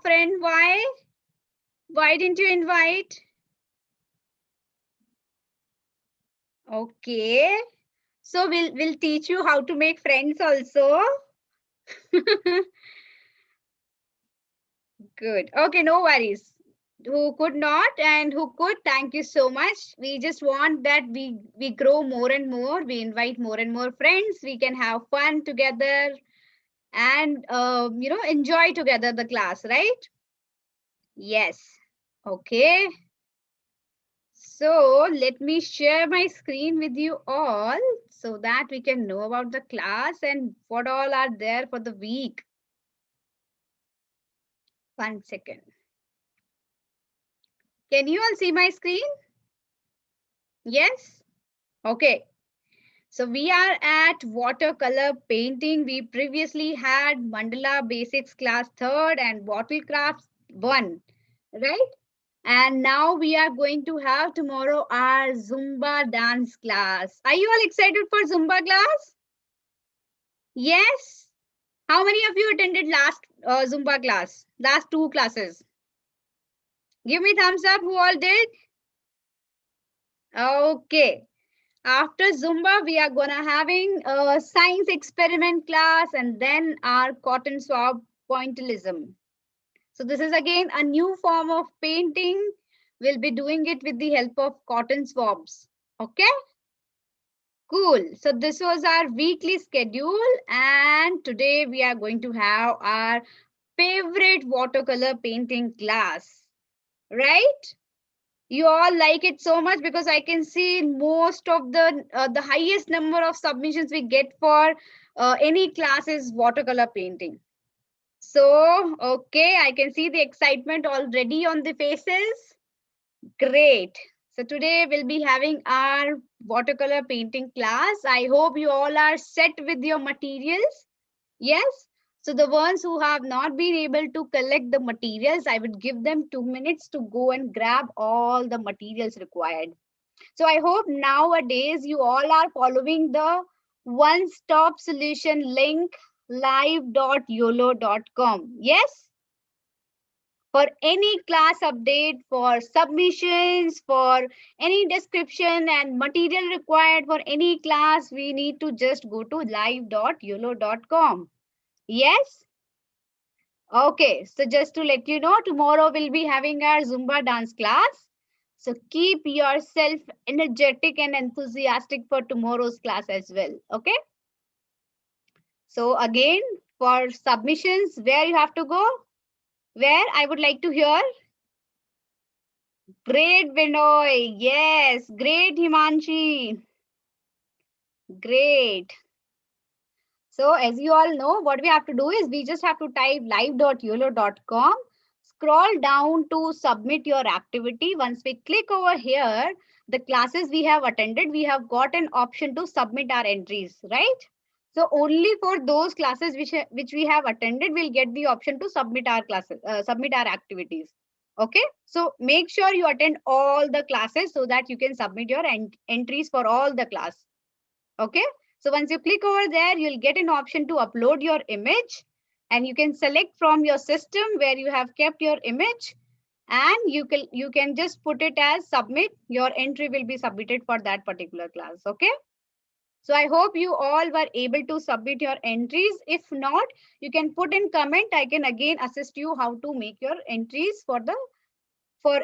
friend. Why? Why didn't you invite? Okay. So we'll teach you how to make friends also. Good. Okay, no worries. Who could not and who could, thank you so much. We just want that we grow more and more. We invite more and more friends. We can have fun together and enjoy together the class, right? Yes. Okay. So let me share my screen with you all so that we can know about the class and what all are there for the week. 1 second. Can you all see my screen? Yes? Okay. So we are at watercolor painting. We previously had mandala basics class 3rd and bottle crafts 1, right? And now we are going to have tomorrow our Zumba dance class. Are you all excited for Zumba class? Yes. How many of you attended last Zumba class? Last 2 classes? Give me thumbs up who all did. Okay. After Zumba, we are gonna having a science experiment class and then our cotton swab pointillism. So this is again a new form of painting. We'll be doing it with the help of cotton swabs. Okay, cool. So this was our weekly schedule and today we are going to have our favorite watercolor painting class, right? You all like it so much because I can see most of the highest number of submissions we get for any class is watercolor painting. So, okay, I can see the excitement already on the faces. Great. So today we'll be having our watercolor painting class. I hope you all are set with your materials. Yes. So the ones who have not been able to collect the materials, I would give them 2 minutes to go and grab all the materials required. So I hope nowadays you all are following the one-stop solution link live.uolo.com. Yes? For any class update, for submissions, for any description and material required for any class, we need to just go to live.uolo.com. Yes? Okay, so just to let you know, tomorrow we'll be having our Zumba dance class. So keep yourself energetic and enthusiastic for tomorrow's class as well. Okay. So again, for submissions, where you have to go? Where I would like to hear? Great, Binoy. Yes. Great, Himanshi. Great. So as you all know, what we have to do is we just have to type live.uolo.com. Scroll down to submit your activity. Once we click over here, the classes we have attended, we have got an option to submit our entries, right? So only for those classes which we have attended, we'll get the option to submit our classes, submit our activities. Okay, so make sure you attend all the classes so that you can submit your entries for all the class. Okay, so once you click over there, you'll get an option to upload your image and you can select from your system where you have kept your image and you can just put it as submit. Your entry will be submitted for that particular class. Okay. So I hope you all were able to submit your entries. If not, you can put in comment. I can again assist you how to make your entries for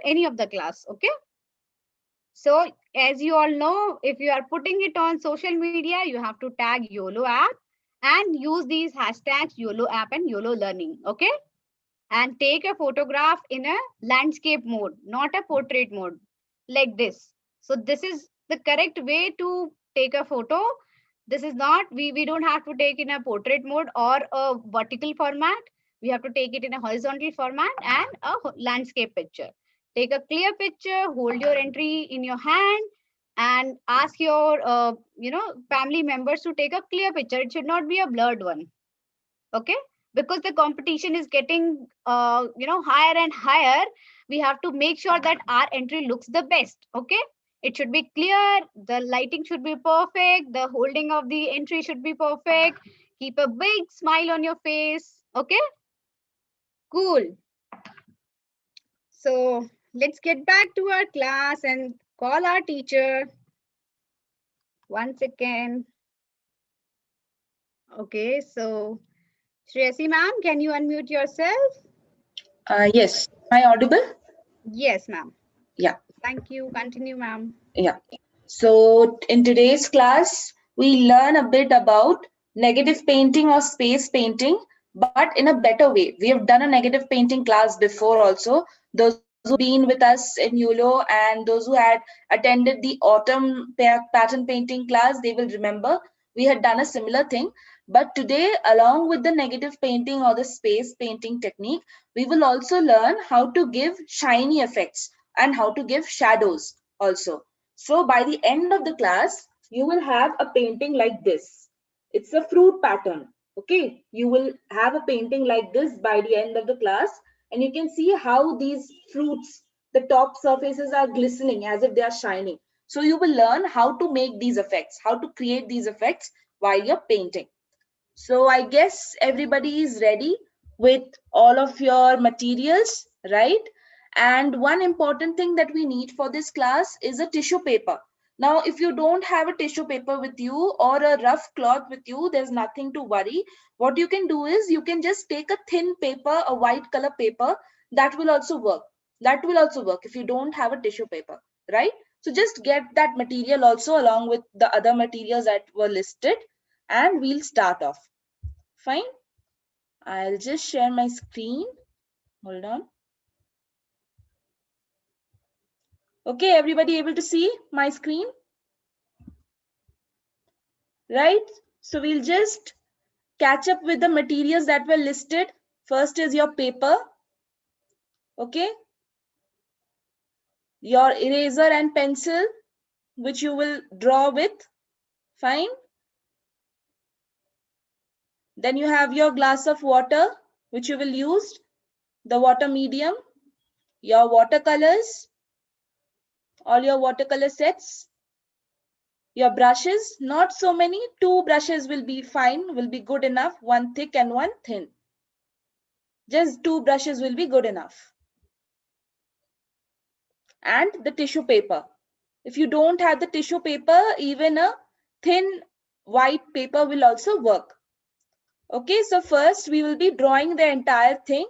any of the class. Okay. So as you all know, if you are putting it on social media, you have to tag Uolo app and use these hashtags Uolo app and Uolo learning. Okay. And take a photograph in a landscape mode, not a portrait mode like this. So this is the correct way to take a photo. This is not, we don't have to take in a portrait mode or a vertical format. We have to take it in a horizontal format and a landscape picture. Take a clear picture, hold your entry in your hand and ask your, family members to take a clear picture. It should not be a blurred one. Okay. Because the competition is getting, higher and higher. We have to make sure that our entry looks the best. Okay. It should be clear. The lighting should be perfect. The holding of the entry should be perfect. Keep a big smile on your face. Okay. Cool. So let's get back to our class and call our teacher. One second. Okay, so Shreyasi ma'am, can you unmute yourself? Yes. Am I audible? Yes, ma'am. Yeah. Thank you. Continue, ma'am. Yeah. So in today's class, we learn a bit about negative painting or space painting, but in a better way. We have done a negative painting class before also. Those who've been with us in Uolo and those who had attended the autumn pattern painting class, they will remember we had done a similar thing. But today, along with the negative painting or the space painting technique, we will also learn how to give shiny effects and how to give shadows also. So by the end of the class, you will have a painting like this. It's a fruit pattern. Okay, you will have a painting like this by the end of the class, and you can see how these fruits, the top surfaces are glistening as if they are shining. So you will learn how to make these effects, how to create these effects while you're painting. So I guess everybody is ready with all of your materials, right? And one important thing that we need for this class is a tissue paper. Now, if you don't have a tissue paper with you or a rough cloth with you, there's nothing to worry. What you can do is you can just take a thin paper, a white color paper, that will also work. That will also work if you don't have a tissue paper, right? So just get that material also along with the other materials that were listed and we'll start off. Fine. I'll just share my screen. Hold on. Okay, everybody able to see my screen? Right? So we'll just catch up with the materials that were listed. First is your paper. Okay. Your eraser and pencil, which you will draw with. Fine. Then you have your glass of water, which you will use, the water medium, your watercolors, all your watercolor sets, your brushes, not so many, 2 brushes will be fine, will be good enough, one thick and one thin. Just 2 brushes will be good enough. And the tissue paper. If you don't have the tissue paper, even a thin white paper will also work. Okay, so first we will be drawing the entire thing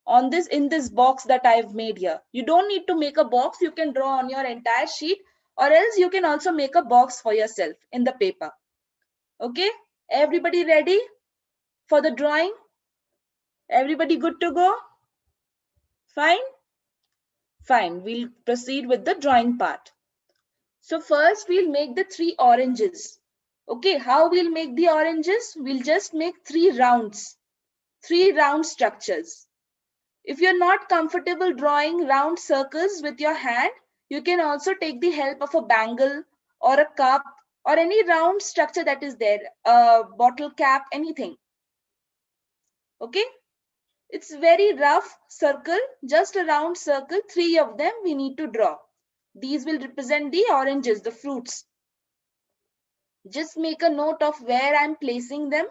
on this in this box that I've made here. You don't need to make a box, you can draw on your entire sheet, or else you can also make a box for yourself in the paper. Okay, everybody ready for the drawing? Everybody good to go? Fine? Fine, we'll proceed with the drawing part. So first we'll make the 3 oranges. Okay, how we'll make the oranges? We'll just make 3 rounds, 3 round structures. If you're not comfortable drawing round circles with your hand, you can also take the help of a bangle or a cup or any round structure that is there, a bottle cap, anything. Okay, it's very rough circle, just a round circle, 3 of them we need to draw. These will represent the oranges, the fruits. Just make a note of where I'm placing them.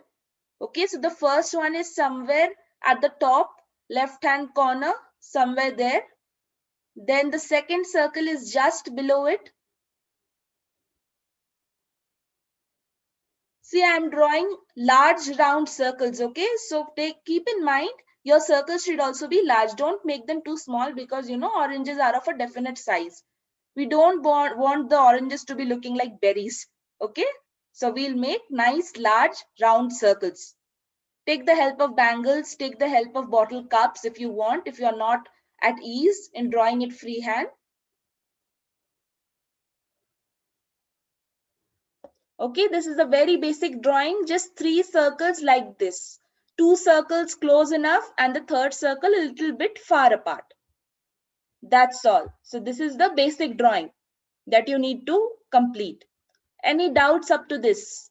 Okay, so the first one is somewhere at the top left hand corner, somewhere there. Then the second circle is just below it. See, I'm drawing large round circles, okay? So keep in mind, your circles should also be large. Don't make them too small because, you know, oranges are of a definite size. We don't want the oranges to be looking like berries, okay? So we'll make nice large round circles. Take the help of bangles, take the help of bottle cups if you want, if you're not at ease in drawing it freehand. Okay, this is a very basic drawing, just 3 circles like this. 2 circles close enough and the third circle a little bit far apart. That's all. So this is the basic drawing that you need to complete. Any doubts up to this?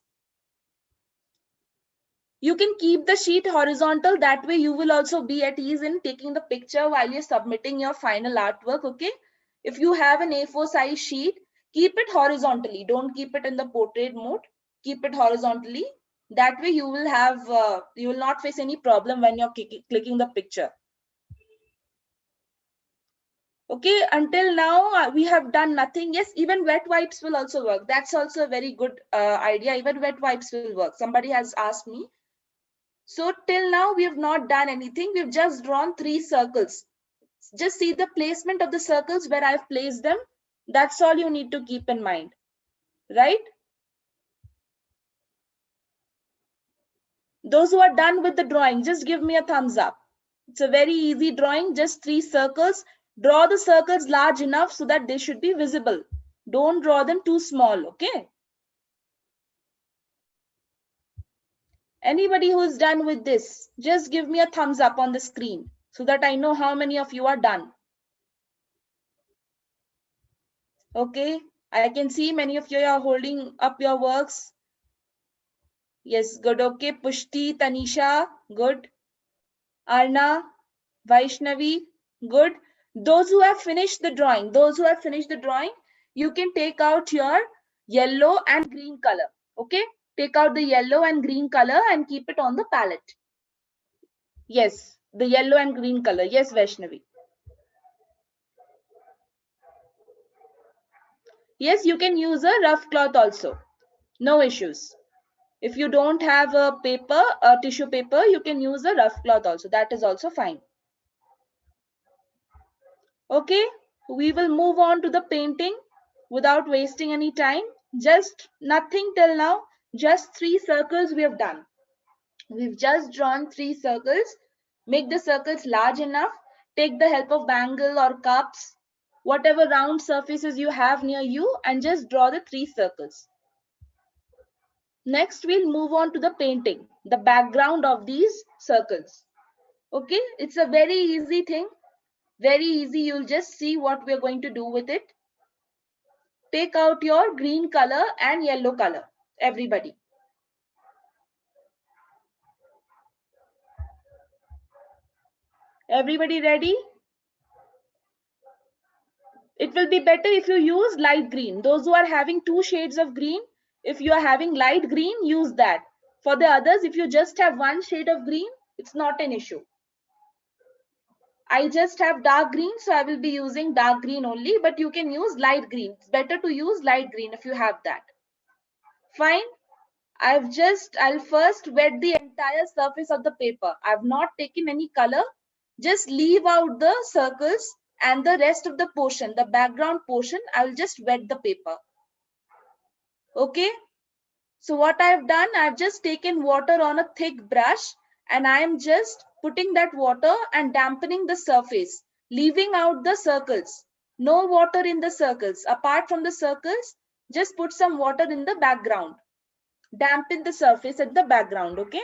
You can keep the sheet horizontal. That way you will also be at ease in taking the picture while you're submitting your final artwork. Okay. If you have an A4 size sheet, keep it horizontally. Don't keep it in the portrait mode. Keep it horizontally. That way you will have, you will not face any problem when you're clicking the picture. Okay, until now we have done nothing. Yes, even wet wipes will also work. That's also a very good idea. Even wet wipes will work. Somebody has asked me. So till now we have not done anything. We've just drawn 3 circles. Just see the placement of the circles where I've placed them. That's all you need to keep in mind, right? Those who are done with the drawing, just give me a thumbs up. It's a very easy drawing, just 3 circles. Draw the circles large enough so that they should be visible. Don't draw them too small, okay? Anybody who is done with this, just give me a thumbs up on the screen so that I know how many of you are done. Okay, I can see many of you are holding up your works. Yes, good. Okay, Pushti, Tanisha, good. Arna, Vaishnavi, good. Those who have finished the drawing, you can take out your yellow and green color. Okay, take out the yellow and green color and keep it on the palette. Yes, the yellow and green color. Yes, Vaishnavi. Yes, you can use a rough cloth also. No issues. If you don't have a paper, a tissue paper, you can use a rough cloth also. That is also fine. Okay, we will move on to the painting without wasting any time. Just nothing till now, just 3 circles we have done. We've just drawn 3 circles. Make the circles large enough. Take the help of bangle or cups, whatever round surfaces you have near you, and just draw the 3 circles. Next, we'll move on to the painting, the background of these circles. Okay, it's a very easy thing. Very easy. You'll just see what we're going to do with it. Take out your green color and yellow color, everybody. Everybody ready? It will be better if you use light green. Those who are having 2 shades of green, if you are having light green, use that. For the others, if you just have 1 shade of green, it's not an issue. I just have dark green, so I will be using dark green only, but you can use light green. It's better to use light green if you have that. Fine. I'll first wet the entire surface of the paper. I've not taken any color. Just leave out the circles and the rest of the portion, the background portion, I'll just wet the paper. Okay. So what I've done, I've just taken water on a thick brush and I am just putting that water and dampening the surface, leaving out the circles. No water in the circles. Apart from the circles, just put some water in the background. Dampen the surface at the background, okay?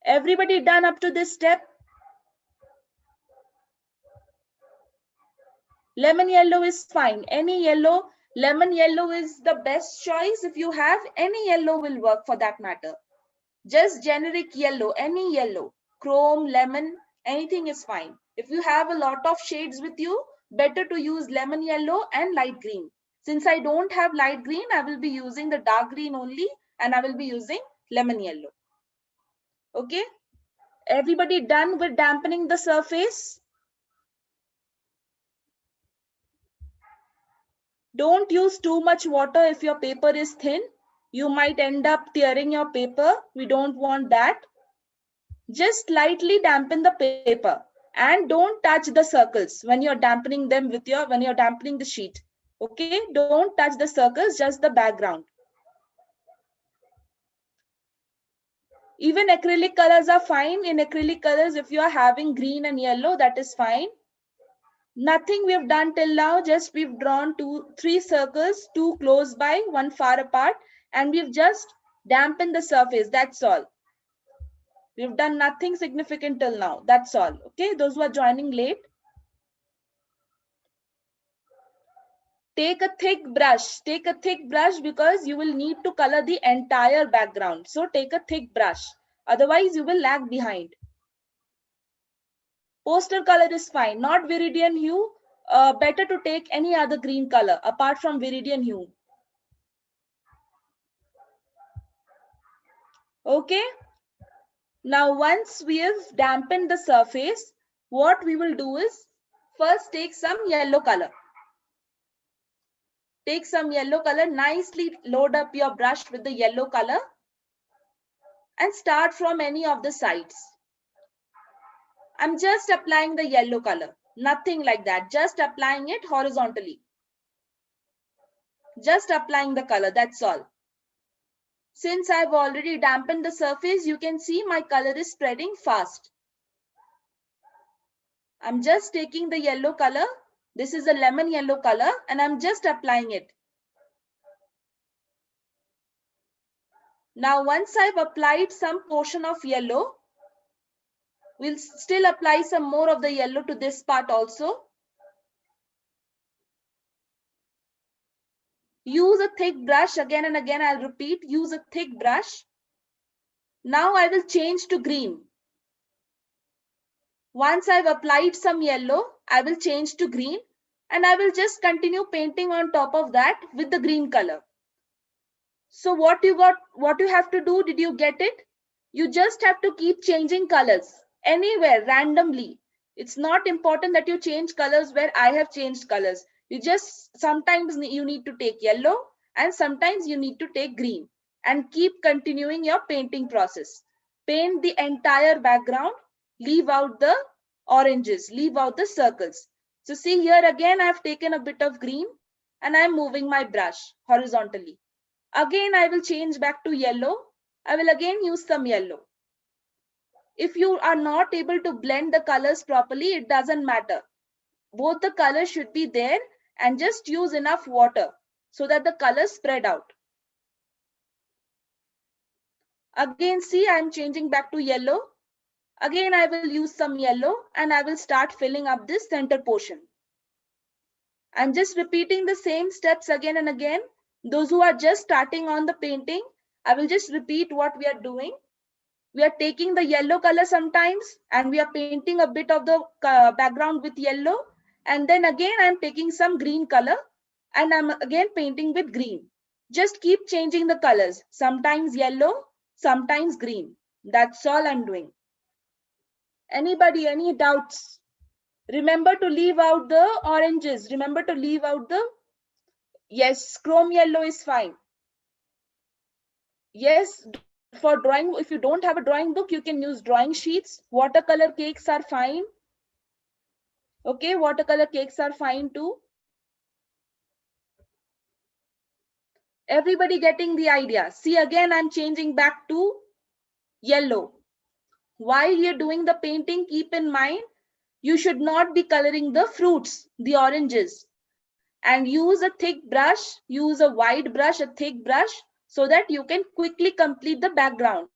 Everybody done up to this step? Lemon yellow is fine. Any yellow, lemon yellow is the best choice. If you have any yellow will work for that matter. Just generic yellow, any yellow, chrome, lemon, anything is fine. If you have a lot of shades with you, better to use lemon yellow and light green. Since I don't have light green, I will be using the dark green only and I will be using lemon yellow. Okay. Everybody done with dampening the surface? Don't use too much water if your paper is thin. You might end up tearing your paper. We don't want that. Just lightly dampen the paper and don't touch the circles when you're dampening them when you're dampening the sheet. Okay, don't touch the circles, just the background. Even acrylic colors are fine. In acrylic colors, if you are having green and yellow, that is fine. Nothing we've done till now, just we've drawn 3 circles, 2 close by, 1 far apart, and we've just dampened the surface. That's all. We've done nothing significant till now. That's all. Okay, those who are joining late, take a thick brush. Take a thick brush because you will need to color the entire background. So take a thick brush. Otherwise, you will lag behind. Poster color is fine, not viridian hue. Better to take any other green color apart from viridian hue. Okay. Now, once we have dampened the surface, what we will do is first take some yellow color. Take some yellow color, nicely load up your brush with the yellow color and start from any of the sides. I'm just applying the yellow color, nothing like that, just applying it horizontally. Just applying the color, that's all. Since I've already dampened the surface, you can see my color is spreading fast. I'm just taking the yellow color. This is a lemon yellow color and I'm just applying it. Now, once I've applied some portion of yellow, we'll still apply some more of the yellow to this part also. Use a thick brush again and again. I'll repeat, use a thick brush. Now I will change to green. Once I've applied some yellow, I will change to green and I will just continue painting on top of that with the green color. So what you have to do, did you get it? You just have to keep changing colors anywhere randomly. It's not important that you change colors where I have changed colors. You just sometimes you need to take yellow and sometimes you need to take green and keep continuing your painting process. Paint the entire background, leave out the oranges, leave out the circles. So see here again, I've taken a bit of green and I'm moving my brush horizontally. Again, I will change back to yellow. I will again use some yellow. If you are not able to blend the colors properly, it doesn't matter. Both the colors should be there and just use enough water so that the colors spread out. Again, see, I'm changing back to yellow. Again, I will use some yellow and I will start filling up this center portion. I'm just repeating the same steps again and again. Those who are just starting on the painting, I will just repeat what we are doing. We are taking the yellow color sometimes and we are painting a bit of the background with yellow. And then again, I'm taking some green color and I'm again painting with green. Just keep changing the colors. Sometimes yellow, sometimes green. That's all I'm doing. Anybody, any doubts? Remember to leave out the oranges. Remember to leave out the, yes, chrome yellow is fine. Yes, for drawing, if you don't have a drawing book, you can use drawing sheets. Watercolor cakes are fine. Okay, watercolor cakes are fine too. Everybody getting the idea. See, again, I'm changing back to yellow. While you're doing the painting, keep in mind, you should not be coloring the fruits, the oranges. And use a thick brush, use a wide brush, a thick brush, so that you can quickly complete the background.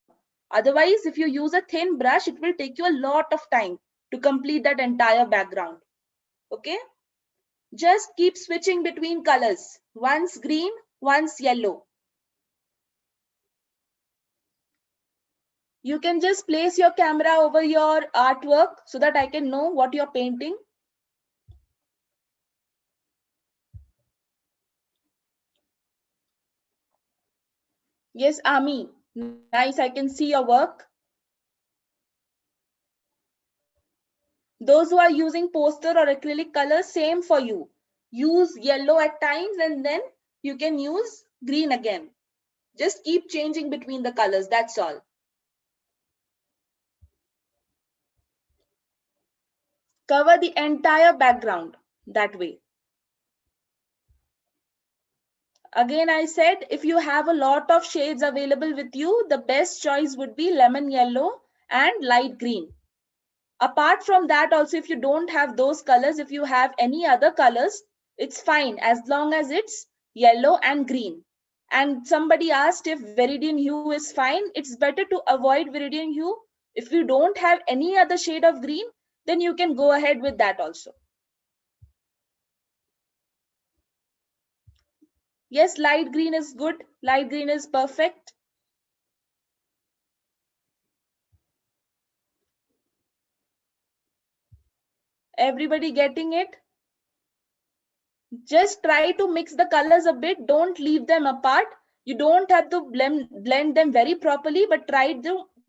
Otherwise, if you use a thin brush, it will take you a lot of time to complete that entire background. Okay? Just keep switching between colors. Once green, once yellow. You can just place your camera over your artwork so that I can know what you're painting. Yes, Ami. Nice, I can see your work. Those who are using poster or acrylic colors, same for you. Use yellow at times and then you can use green again. Just keep changing between the colors, that's all. Cover the entire background that way. Again, I said, if you have a lot of shades available with you, the best choice would be lemon yellow and light green. Apart from that, also, if you don't have those colors, if you have any other colors, it's fine as long as it's yellow and green. And somebody asked if viridian hue is fine. It's better to avoid viridian hue. If you don't have any other shade of green, then you can go ahead with that also. Yes, light green is good. Light green is perfect. Everybody getting it? Just try to mix the colors a bit. Don't leave them apart. You don't have to blend them very properly, but try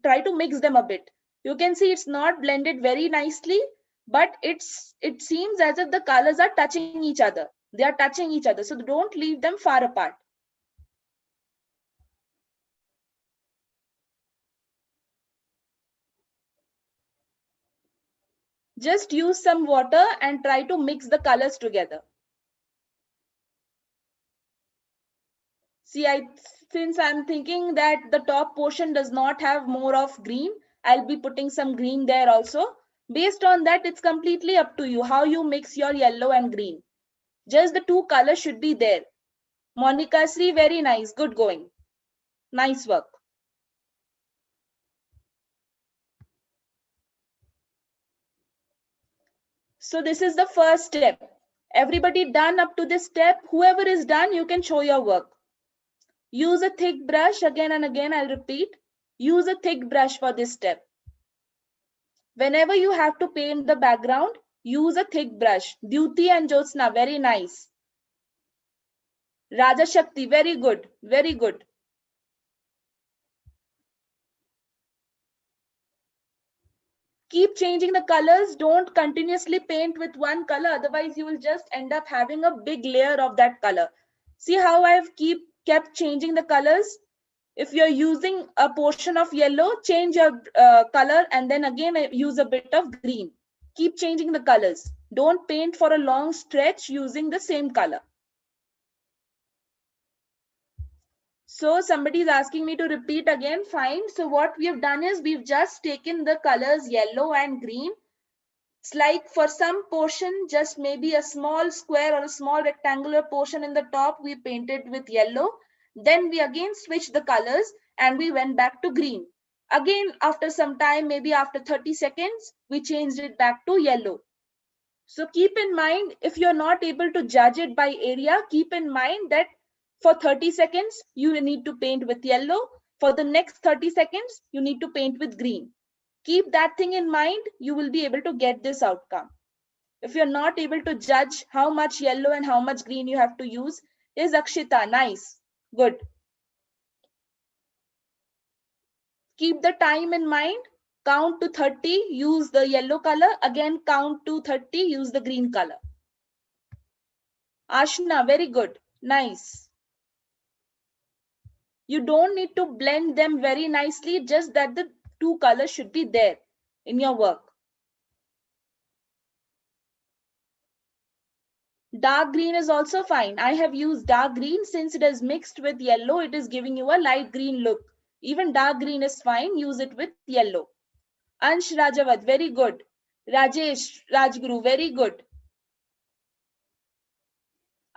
try to mix them a bit. You can see it's not blended very nicely, but it seems as if the colors are touching each other. They are touching each other. So don't leave them far apart. Just use some water and try to mix the colors together. See, since I'm thinking that the top portion does not have more of green, I'll be putting some green there also. Based on that, it's completely up to you how you mix your yellow and green. Just the two colors should be there. Monica Sri, very nice. Good going. Nice work. So this is the first step. Everybody done up to this step? Whoever is done, you can show your work. Use a thick brush again and again. I'll repeat. Use a thick brush for this step. Whenever you have to paint the background, use a thick brush. Dyuti and Jyotsna, very nice. Raja Shakti, very good. Very good. Keep changing the colors. Don't continuously paint with one color. Otherwise, you will just end up having a big layer of that color. See how I've kept changing the colors? If you're using a portion of yellow, change your color and then again use a bit of green. Keep changing the colors. Don't paint for a long stretch using the same color. So somebody is asking me to repeat again. Fine. So what we have done is we've just taken the colors yellow and green. It's like for some portion, just maybe a small square or a small rectangular portion in the top, we painted with yellow. Then we again switched the colors and we went back to green. Again, after some time, maybe after 30 seconds, we changed it back to yellow. So keep in mind, if you're not able to judge it by area, keep in mind that for 30 seconds, you need to paint with yellow. For the next 30 seconds, you need to paint with green. Keep that thing in mind, you will be able to get this outcome. If you're not able to judge how much yellow and how much green you have to use, is Akshita, nice, good. Keep the time in mind, count to 30, use the yellow color, again count to 30, use the green color. Ashna, very good, nice. You don't need to blend them very nicely, just that the two colors should be there in your work. Dark green is also fine. I have used dark green since it is mixed with yellow. It is giving you a light green look. Even dark green is fine. Use it with yellow. Ansh Rajawat, very good. Rajesh Rajguru, very good.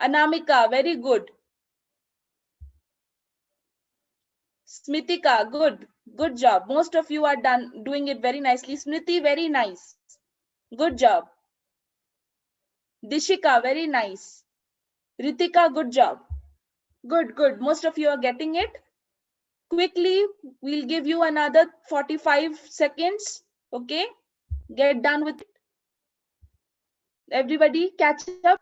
Anamika, very good. Smritika, good. Good job. Most of you are doing it very nicely. Smriti, very nice. Good job. Dishika, very nice. Ritika, good job. Good, good. Most of you are getting it. Quickly, we'll give you another 45 seconds. Okay, get done with it. Everybody catch up.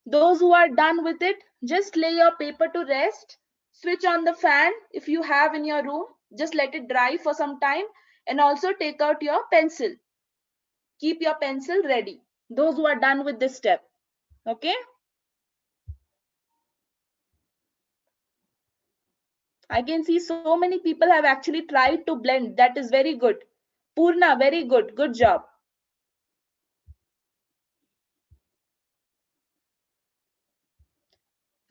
Those who are done with it, just lay your paper to rest. Switch on the fan if you have in your room. Just let it dry for some time and also take out your pencil. Keep your pencil ready. Those who are done with this step. Okay. I can see so many people have actually tried to blend. That is very good. Purna, very good. Good job.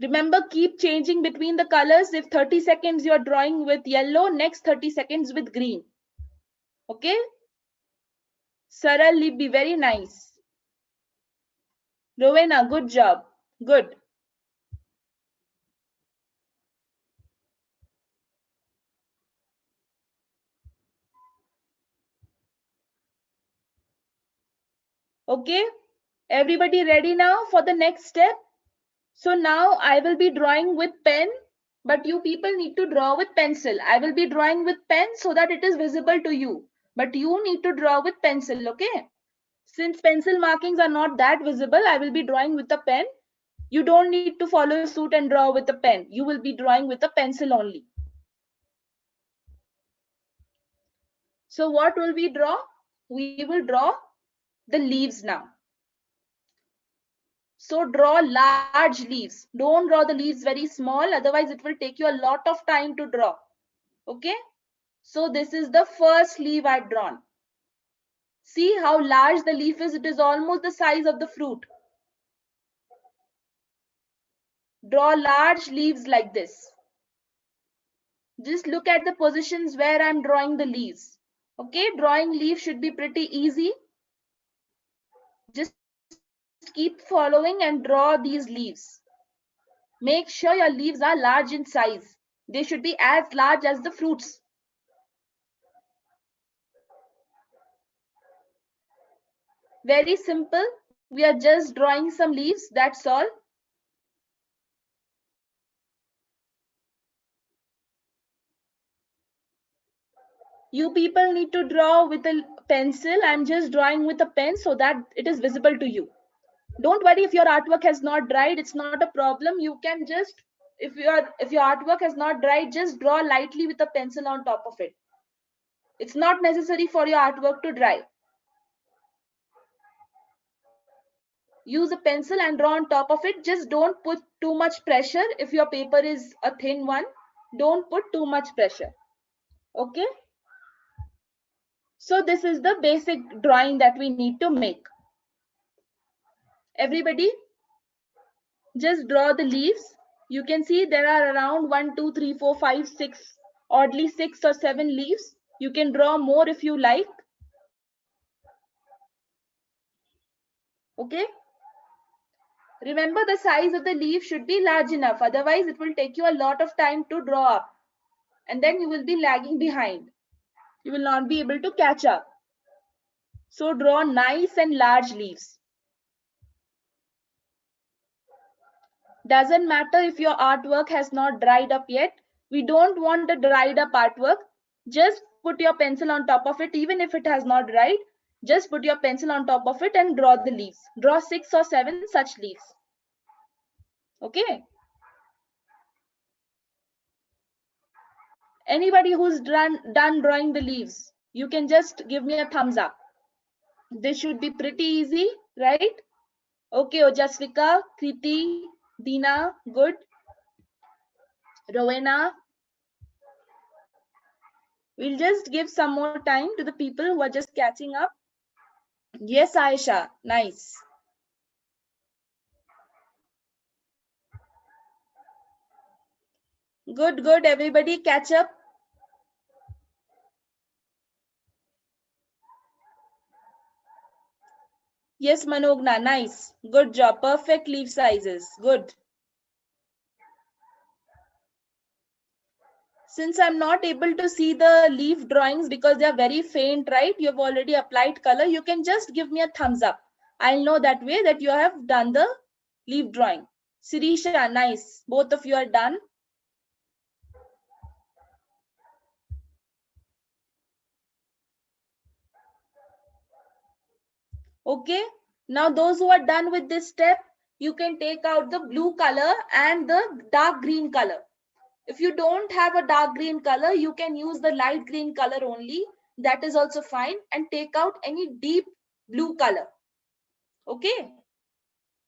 Remember, keep changing between the colors. If 30 seconds you're drawing with yellow, next 30 seconds with green. Okay? Saral Libby, very nice. Rowena, good job. Good. Okay? Everybody ready now for the next step? So now I will be drawing with pen, but you people need to draw with pencil. I will be drawing with pen so that it is visible to you. But you need to draw with pencil, okay? Since pencil markings are not that visible, I will be drawing with a pen. You don't need to follow suit and draw with a pen. You will be drawing with a pencil only. So what will we draw? We will draw the leaves now. So draw large leaves. Don't draw the leaves very small, otherwise it will take you a lot of time to draw. Okay? So this is the first leaf I've drawn. See how large the leaf is. It is almost the size of the fruit. Draw large leaves like this. Just look at the positions where I'm drawing the leaves. Okay, drawing leaves should be pretty easy. Just keep following and draw these leaves. Make sure your leaves are large in size. They should be as large as the fruits. Very simple. We are just drawing some leaves, that's all. You people need to draw with a pencil. I'm just drawing with a pen so that it is visible to you. Don't worry if your artwork has not dried, it's not a problem. You can just, if your artwork has not dried, just draw lightly with a pencil on top of it. It's not necessary for your artwork to dry. Use a pencil and draw on top of it. Just don't put too much pressure. If your paper is a thin one, don't put too much pressure. Okay? So this is the basic drawing that we need to make. Everybody, just draw the leaves. You can see there are around 1, 2, 3, 4, 5, 6, oddly 6 or 7 leaves. You can draw more if you like. Okay? Remember, the size of the leaf should be large enough. Otherwise, it will take you a lot of time to draw up. And then you will be lagging behind. You will not be able to catch up. So draw nice and large leaves. Doesn't matter if your artwork has not dried up yet. We don't want a dried up artwork. Just put your pencil on top of it, even if it has not dried. Just put your pencil on top of it and draw the leaves. Draw 6 or 7 such leaves. Okay. Anybody who's done drawing the leaves, you can just give me a thumbs up. This should be pretty easy, right? Okay, Ojasvika, Kriti, Dina, good. Rowena. We'll just give some more time to the people who are just catching up. Yes, Aisha, nice. Good, good, everybody catch up. Yes, Manogna, nice. Good job, perfect leaf sizes, good. Since I'm not able to see the leaf drawings because they are very faint, right? You have already applied color. You can just give me a thumbs up. I'll know that way that you have done the leaf drawing. Sirisha, nice. Both of you are done. Okay. Now those who are done with this step, you can take out the blue color and the dark green color. If you don't have a dark green color, you can use the light green color only. That is also fine. And take out any deep blue color. Okay.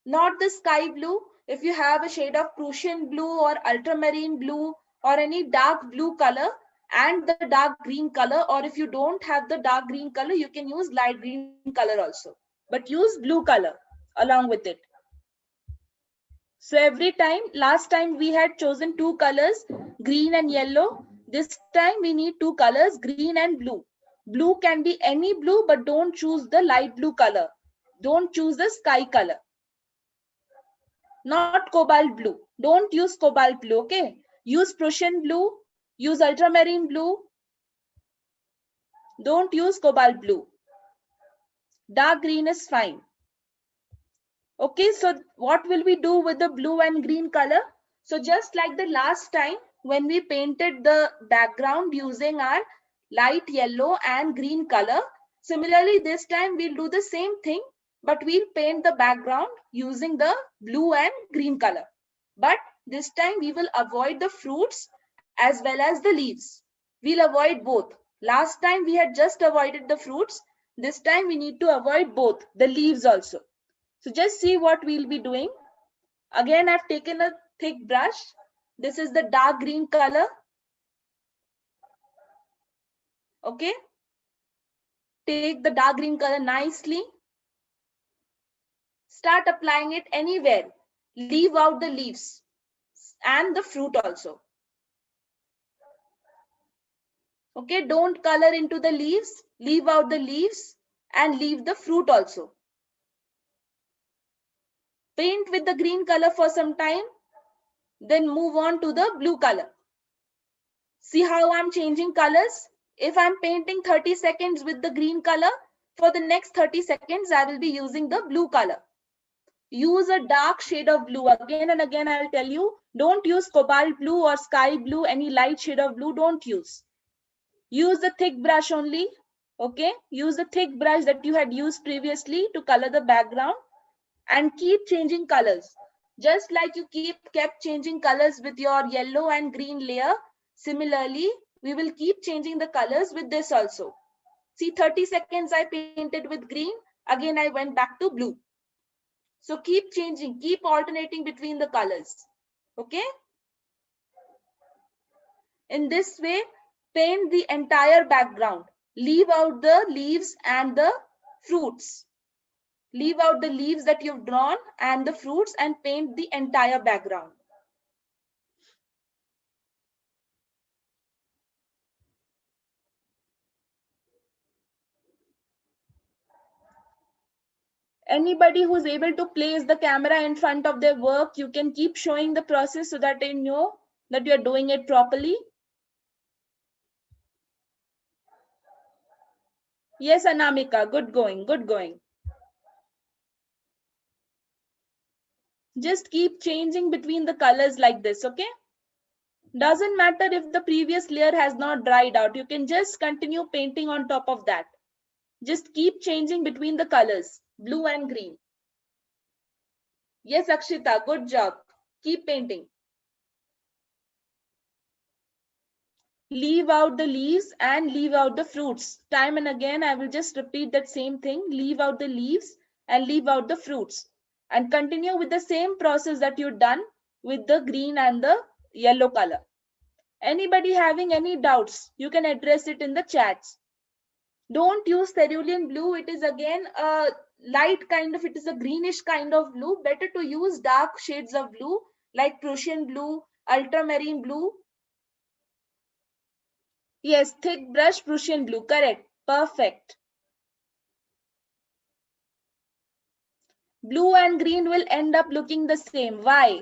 Not the sky blue. If you have a shade of Prussian blue or ultramarine blue or any dark blue color and the dark green color, or if you don't have the dark green color, you can use light green color also. But use blue color along with it. So every time, last time we had chosen 2 colors, green and yellow. This time we need 2 colors, green and blue. Blue can be any blue, but don't choose the light blue color. Don't choose the sky color. Not cobalt blue. Don't use cobalt blue, okay? Use Prussian blue, use ultramarine blue. Don't use cobalt blue. Dark green is fine. Okay, so what will we do with the blue and green color? So just like the last time when we painted the background using our light yellow and green color, similarly this time we'll do the same thing, but we'll paint the background using the blue and green color. But this time we will avoid the fruits as well as the leaves. We'll avoid both. Last time we had just avoided the fruits. This time we need to avoid both, the leaves also. So just see what we'll be doing. Again, I've taken a thick brush. This is the dark green color. Okay. Take the dark green color nicely. Start applying it anywhere. Leave out the leaves and the fruit also. Okay, don't color into the leaves. Leave out the leaves and leave the fruit also. Paint with the green color for some time. Then move on to the blue color. See how I'm changing colors? If I'm painting 30 seconds with the green color, for the next 30 seconds, I will be using the blue color. Use a dark shade of blue. Again and again, I'll tell you, don't use cobalt blue or sky blue, any light shade of blue, don't use. Use the thick brush only. Okay, use the thick brush that you had used previously to color the background and keep changing colors. Just like you kept changing colors with your yellow and green layer, similarly, we will keep changing the colors with this also. See, 30 seconds I painted with green, again I went back to blue. So keep changing, keep alternating between the colors. Okay? In this way, paint the entire background. Leave out the leaves and the fruits. Leave out the leaves that you've drawn and the fruits and paint the entire background. Anybody who's able to place the camera in front of their work, you can keep showing the process so that they know that you're doing it properly. Yes, Anamika, good going, good going. Just keep changing between the colors like this, okay? Doesn't matter if the previous layer has not dried out. You can just continue painting on top of that. Just keep changing between the colors, blue and green. Yes, Akshita, good job. Keep painting. Leave out the leaves and leave out the fruits. Time and again, I will just repeat that same thing. Leave out the leaves and leave out the fruits. And continue with the same process that you've done with the green and the yellow color. Anybody having any doubts, you can address it in the chats. Don't use cerulean blue. It is again a light kind of, it is a greenish kind of blue. Better to use dark shades of blue like Prussian blue, ultramarine blue. Yes, thick brush Prussian blue, correct. Perfect. Blue and green will end up looking the same. Why?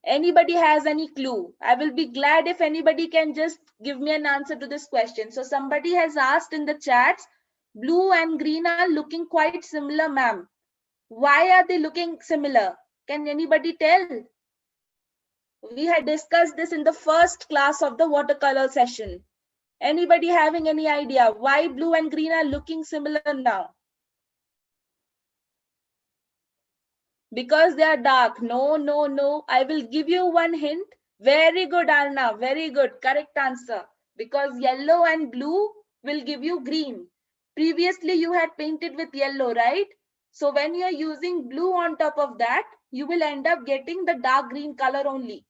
Anybody has any clue? I will be glad if anybody can just give me an answer to this question. So somebody has asked in the chats, blue and green are looking quite similar, ma'am. Why are they looking similar? Can anybody tell? We had discussed this in the first class of the watercolor session. Anybody having any idea why blue and green are looking similar now? Because they are dark. No, no, no. I will give you one hint. Very good, Arna. Very good. Correct answer. Because yellow and blue will give you green. Previously, you had painted with yellow, right? So when you are using blue on top of that, you will end up getting the dark green color only,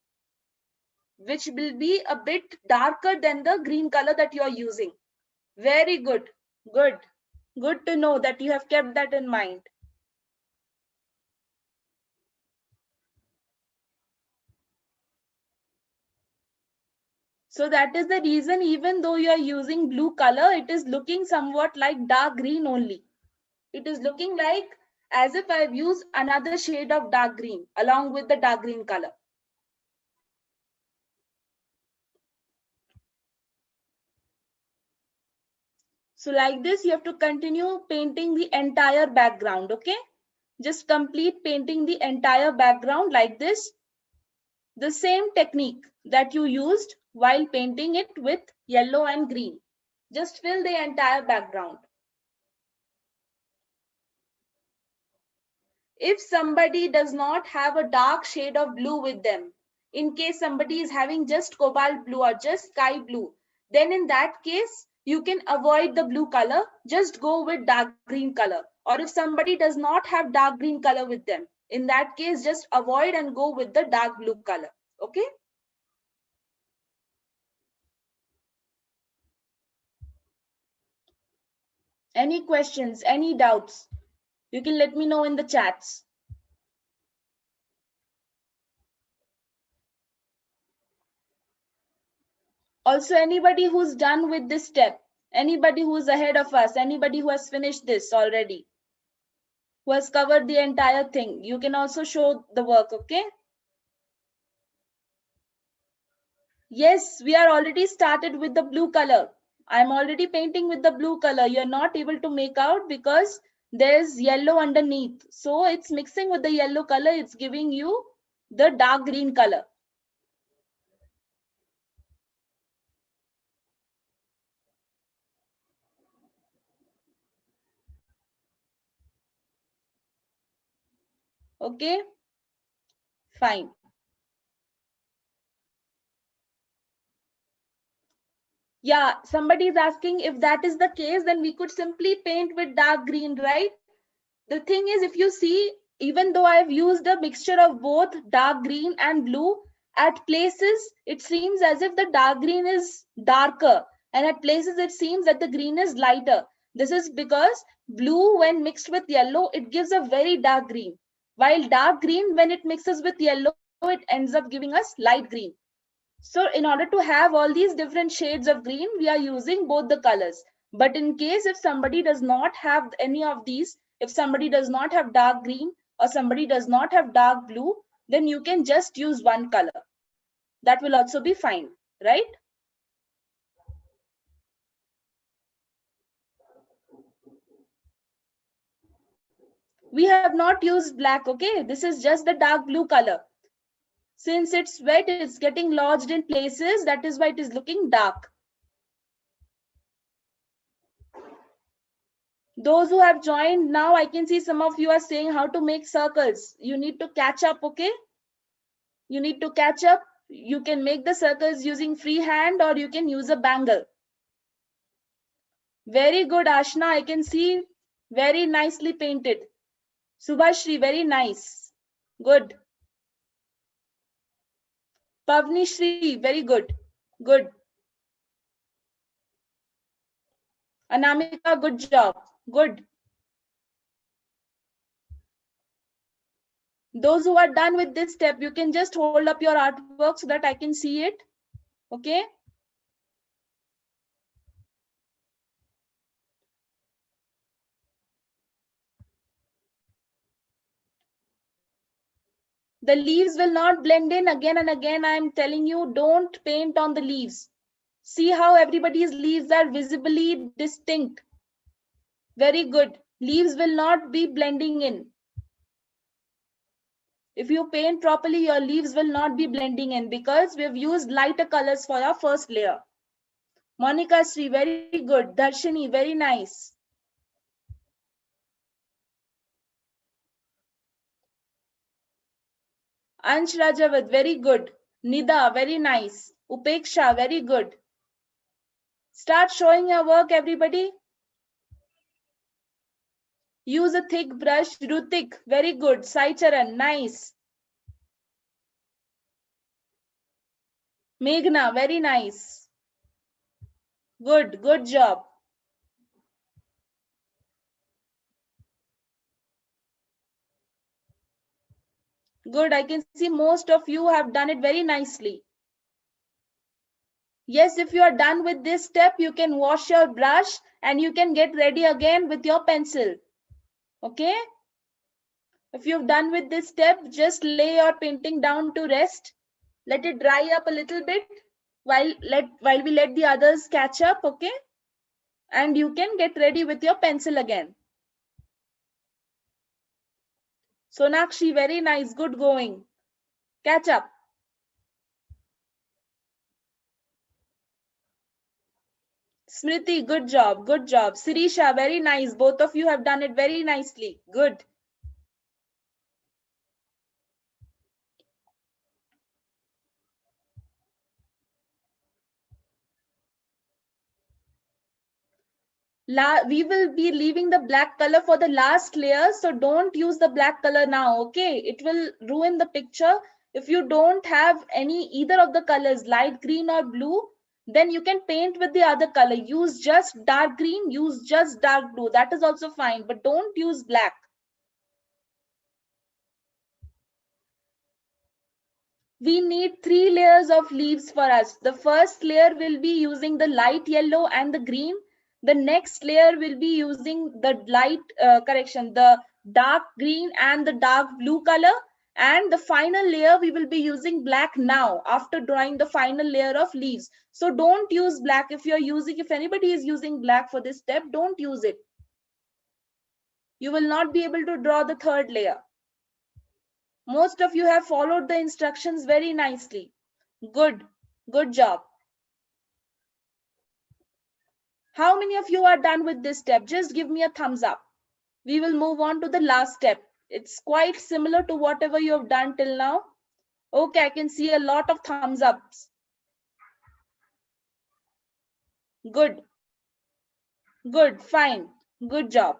which will be a bit darker than the green color that you are using. Very good. Good. Good to know that you have kept that in mind. So that is the reason, even though you are using blue color, it is looking somewhat like dark green only. It is looking like as if I've used another shade of dark green along with the dark green color. So like this, you have to continue painting the entire background, okay? Just complete painting the entire background like this. The same technique that you used while painting it with yellow and green. Just fill the entire background. If somebody does not have a dark shade of blue with them, in case somebody is having just cobalt blue or just sky blue, then in that case, you can avoid the blue color. Just go with dark green color. Or if somebody does not have dark green color with them, in that case, just avoid and go with the dark blue color. Okay. Any questions, any doubts, you can let me know in the chats. Also, anybody who's done with this step, anybody who's ahead of us, anybody who has finished this already, who has covered the entire thing, you can also show the work. Okay. Yes, we are already started with the blue color. I'm already painting with the blue color. You're not able to make out because there's yellow underneath. So it's mixing with the yellow color. It's giving you the dark green color. Okay, fine. Yeah, somebody is asking if that is the case, then we could simply paint with dark green, right? The thing is, if you see, even though I've used a mixture of both dark green and blue, at places it seems as if the dark green is darker, and at places it seems that the green is lighter. This is because blue, when mixed with yellow, it gives a very dark green, while dark green, when it mixes with yellow, it ends up giving us light green. So in order to have all these different shades of green, we are using both the colors. But in case if somebody does not have any of these, if somebody does not have dark green or somebody does not have dark blue, then you can just use one color. That will also be fine, right? We have not used black, okay? This is just the dark blue color. Since it's wet, it's getting lodged in places. That is why it is looking dark. Those who have joined now, I can see some of you are saying how to make circles. You need to catch up, okay? You need to catch up. You can make the circles using freehand or you can use a bangle. Very good, Ashna. I can see very nicely painted. Subhashri, very nice. Good. Pavni Shri, very good. Good. Anamika, good job. Good. Those who are done with this step, you can just hold up your artwork so that I can see it. Okay. The leaves will not blend in again and again. I am telling you, don't paint on the leaves. See how everybody's leaves are visibly distinct. Very good. Leaves will not be blending in. If you paint properly, your leaves will not be blending in because we've used lighter colors for our first layer. Monica Sri, very good. Darshini, very nice. Ansh Rajavat, very good. Nida, very nice. Upeksha, very good. Start showing your work, everybody. Use a thick brush. Rutik, very good. Sai Charan, nice. Meghna, very nice. Good, good job. Good, I can see most of you have done it very nicely. Yes, if you are done with this step, you can wash your brush and you can get ready again with your pencil. Okay? If you've done with this step, just lay your painting down to rest. Let it dry up a little bit while we let the others catch up, okay? And you can get ready with your pencil again. Sonakshi, very nice, good going. Catch up. Smriti, good job, good job. Sirisha, very nice. Both of you have done it very nicely. Good. We will be leaving the black color for the last layer, so don't use the black color now, okay? It will ruin the picture. If you don't have either of the colors, light green or blue, then you can paint with the other color. Use just dark green, use just dark blue. That is also fine, but don't use black. We need 3 layers of leaves for us. The first layer will be using the light yellow and the green. The next layer will be using the the dark green and the dark blue color. And the final layer, we will be using black now after drawing the final layer of leaves. So don't use black. If anybody is using black for this step, don't use it. You will not be able to draw the third layer. Most of you have followed the instructions very nicely. Good. Good job. How many of you are done with this step? Just give me a thumbs up. We will move on to the last step. It's quite similar to whatever you have done till now. Okay, I can see a lot of thumbs ups. Good. Good. Fine. Good job.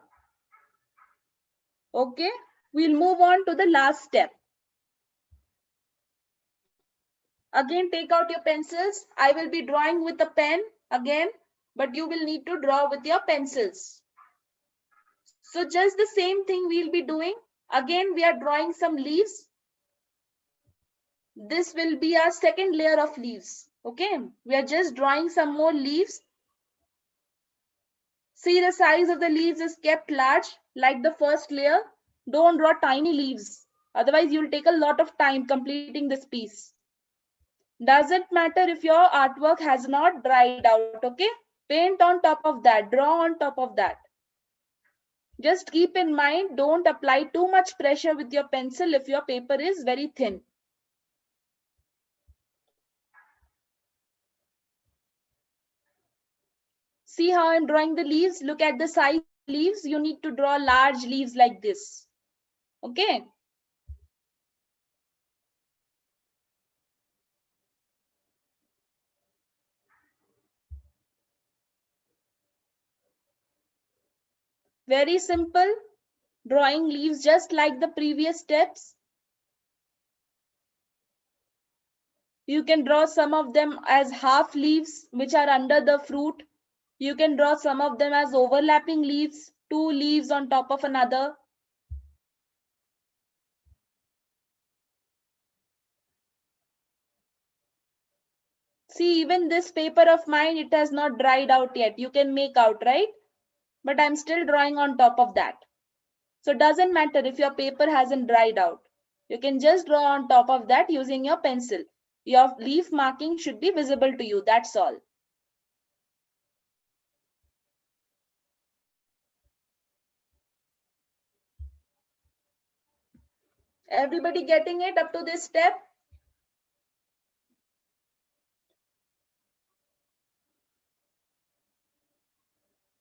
Okay, we'll move on to the last step. Again, take out your pencils. I will be drawing with a pen again, but you will need to draw with your pencils. So just the same thing we'll be doing. Again, we are drawing some leaves. This will be our second layer of leaves. Okay, we are just drawing some more leaves. See, the size of the leaves is kept large like the first layer. Don't draw tiny leaves. Otherwise, you'll take a lot of time completing this piece. Doesn't matter if your artwork has not dried out, okay? Paint on top of that, draw on top of that. Just keep in mind, don't apply too much pressure with your pencil if your paper is very thin. See how I'm drawing the leaves? Look at the size of the leaves. You need to draw large leaves like this. Okay. Very simple. Drawing leaves just like the previous steps. You can draw some of them as half leaves which are under the fruit. You can draw some of them as overlapping leaves, 2 leaves on top of another. See, even this paper of mine, it has not dried out yet. You can make out, right? But I'm still drawing on top of that. So it doesn't matter if your paper hasn't dried out. You can just draw on top of that using your pencil. Your leaf marking should be visible to you. That's all. Everybody getting it up to this step?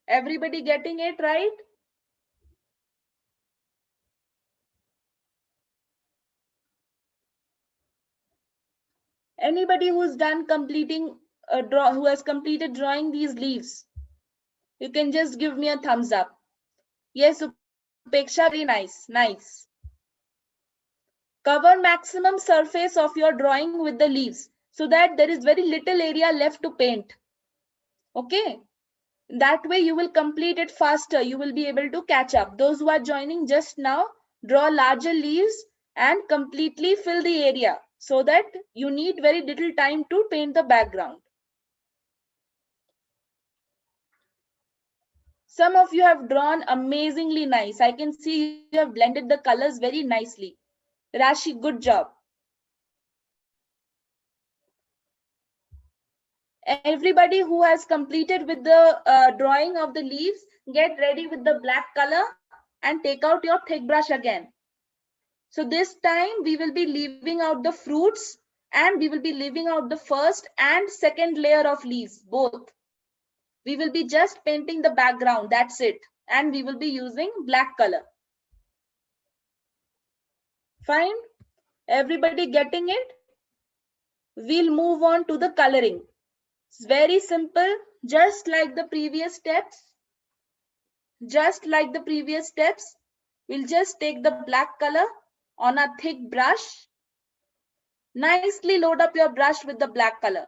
Everybody getting it right? Anybody who's done completing who has completed drawing these leaves, you can just give me a thumbs up. Yes, Upeksha, very nice. Cover maximum surface of your drawing with the leaves so that there is very little area left to paint. Okay, that way you will complete it faster. You will be able to catch up. Those who are joining just now, draw larger leaves and completely fill the area so that you need very little time to paint the background. Some of you have drawn amazingly nice. I can see you have blended the colors very nicely. Rashi, good job. Everybody who has completed with the drawing of the leaves, get ready with the black color and take out your thick brush again. So this time we will be leaving out the fruits and we will be leaving out the first and second layer of leaves, both. We will be just painting the background, that's it. And we will be using black color. Fine? Everybody getting it? We'll move on to the coloring. It's very simple, just like the previous steps. Just like the previous steps, we'll just take the black color on a thick brush. Nicely load up your brush with the black color.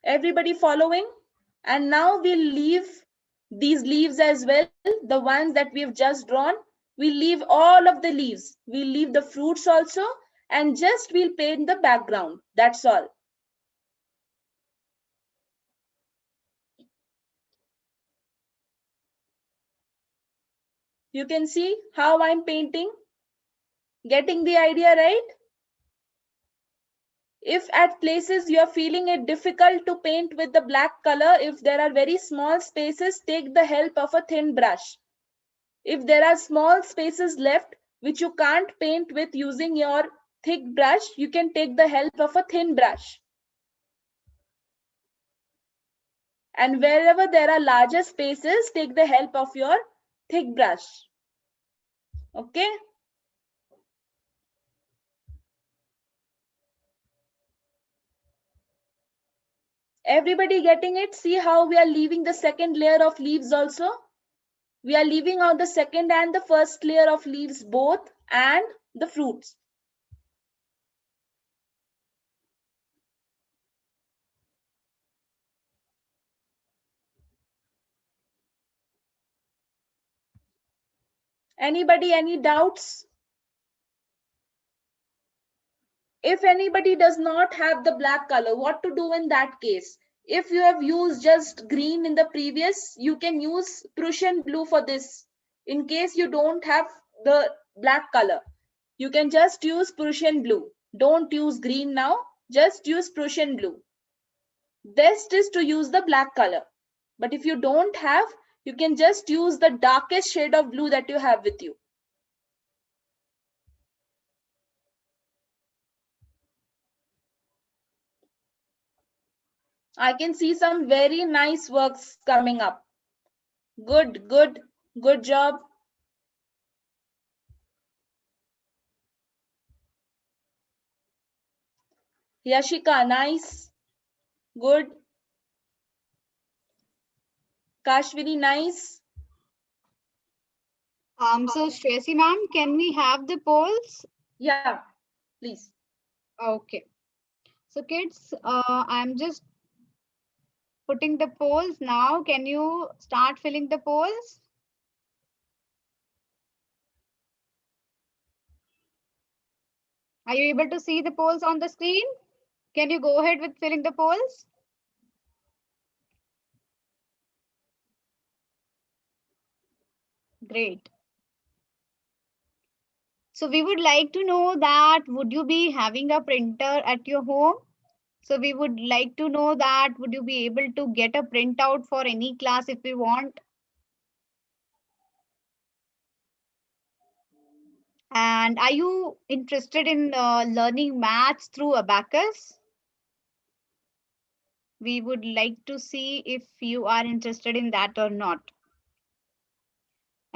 Everybody following? And now we'll leave these leaves as well, the ones that we've just drawn. We'll leave all of the leaves. We'll leave the fruits also, and just we'll paint the background. That's all. You can see how I'm painting. Getting the idea, right? If at places you are feeling it difficult to paint with the black color, if there are very small spaces, take the help of a thin brush. If there are small spaces left which you can't paint with using your thick brush, you can take the help of a thin brush. And wherever there are larger spaces, take the help of your thick brush. Okay? Everybody getting it? See how we are leaving the second layer of leaves also? We are leaving out the second and the first layer of leaves both, and the fruits. Anybody, any doubts? If anybody does not have the black color, what to do in that case? If you have used just green in the previous, you can use Prussian blue for this. In case you don't have the black color, you can just use Prussian blue. Don't use green now, just use Prussian blue. Best is to use the black color. But if you don't have, you can just use the darkest shade of blue that you have with you. I can see some very nice works coming up. Good, good, good job. Yashika, nice. Good. Kashvini, nice. So Tracy ma'am, can we have the polls? Yeah, please. Okay. So kids, I'm just putting the polls now. Can you start filling the polls? Are you able to see the polls on the screen? Can you go ahead with filling the polls? Great. So we would like to know that would you be having a printer at your home? So we would like to know that would you be able to get a printout for any class if we want? And are you interested in learning maths through Abacus? We would like to see if you are interested in that or not.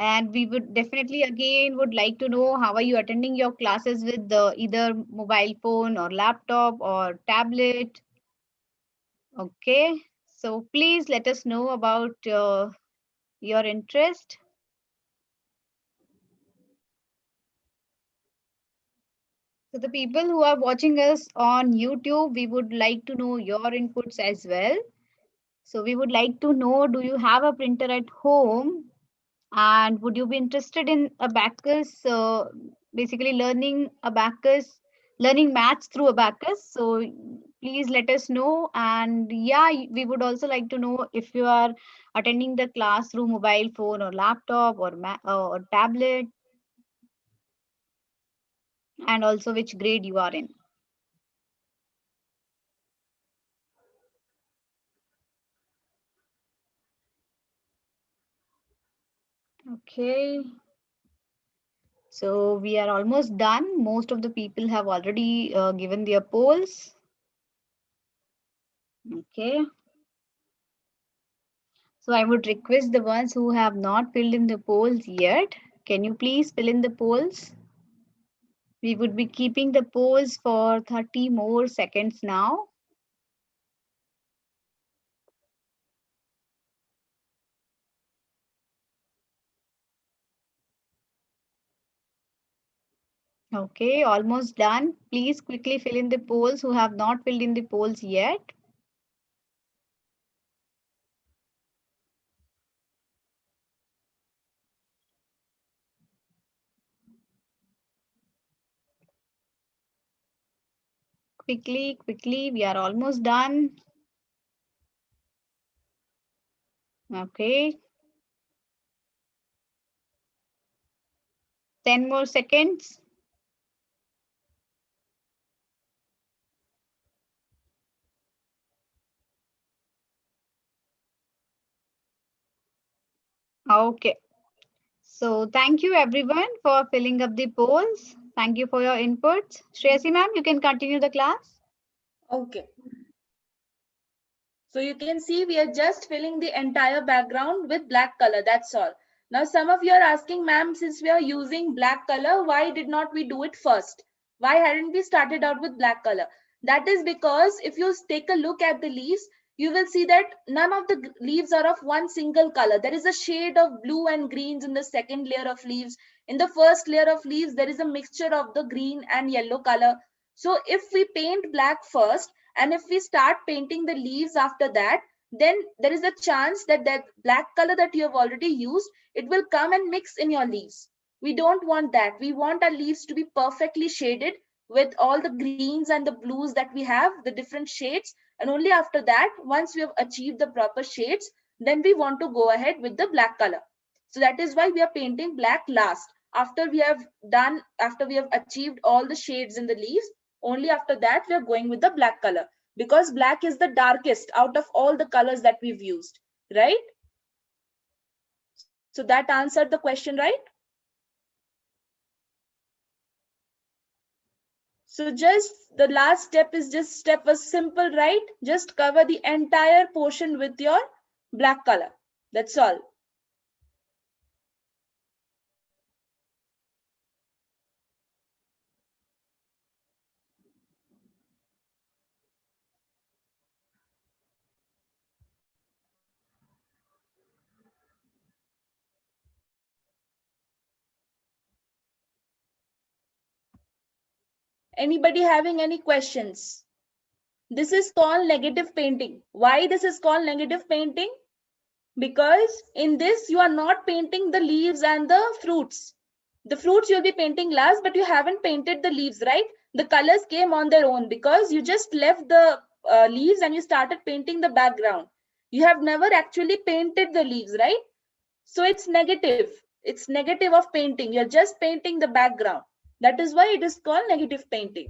And we would definitely again would like to know how are you attending your classes with either mobile phone or laptop or tablet. Okay, so please let us know about your interest. So the people who are watching us on YouTube, we would like to know your inputs as well. So we would like to know, do you have a printer at home? And would you be interested in Abacus, basically learning Abacus, learning maths through Abacus? So please let us know. And yeah, we would also like to know if you are attending the class through mobile phone or laptop or tablet, and also which grade you are in. Okay. So we are almost done. Most of the people have already given their polls. Okay. So I would request the ones who have not filled in the polls yet. Can you please fill in the polls? We would be keeping the polls for 30 more seconds now. Okay, almost done. Please quickly fill in the polls who have not filled in the polls yet. Quickly, quickly, we are almost done. Okay, 10 more seconds. Okay, so thank you everyone for filling up the polls. Thank you for your inputs. Shreyasi ma'am, you can continue the class. Okay. So you can see we are just filling the entire background with black color. That's all. Now some of you are asking, ma'am, since we are using black color, why did not we do it first? Why hadn't we started out with black color? That is because if you take a look at the leaves, you will see that none of the leaves are of one single color. There is a shade of blue and greens in the second layer of leaves. In the first layer of leaves, there is a mixture of the green and yellow color. So if we paint black first, and if we start painting the leaves after that, then there is a chance that that black color that you have already used, it will come and mix in your leaves. We don't want that. We want our leaves to be perfectly shaded with all the greens and the blues that we have, the different shades. And only after that, once we have achieved the proper shades, then we want to go ahead with the black color. So that is why we are painting black last. After we have achieved all the shades in the leaves, only after that we are going with the black color, because black is the darkest out of all the colors that we've used, right? So that answered the question, right? So just the last step is just step was simple, right? Just cover the entire portion with your black color. That's all. Anybody having any questions? This is called negative painting. Why this is called negative painting? Because in this you are not painting the leaves and the fruits. The fruits you'll be painting last, but you haven't painted the leaves, right? The colors came on their own because you just left the leaves and you started painting the background. You have never actually painted the leaves, right? So it's negative. It's negative of painting. You're just painting the background. That is why it is called negative painting.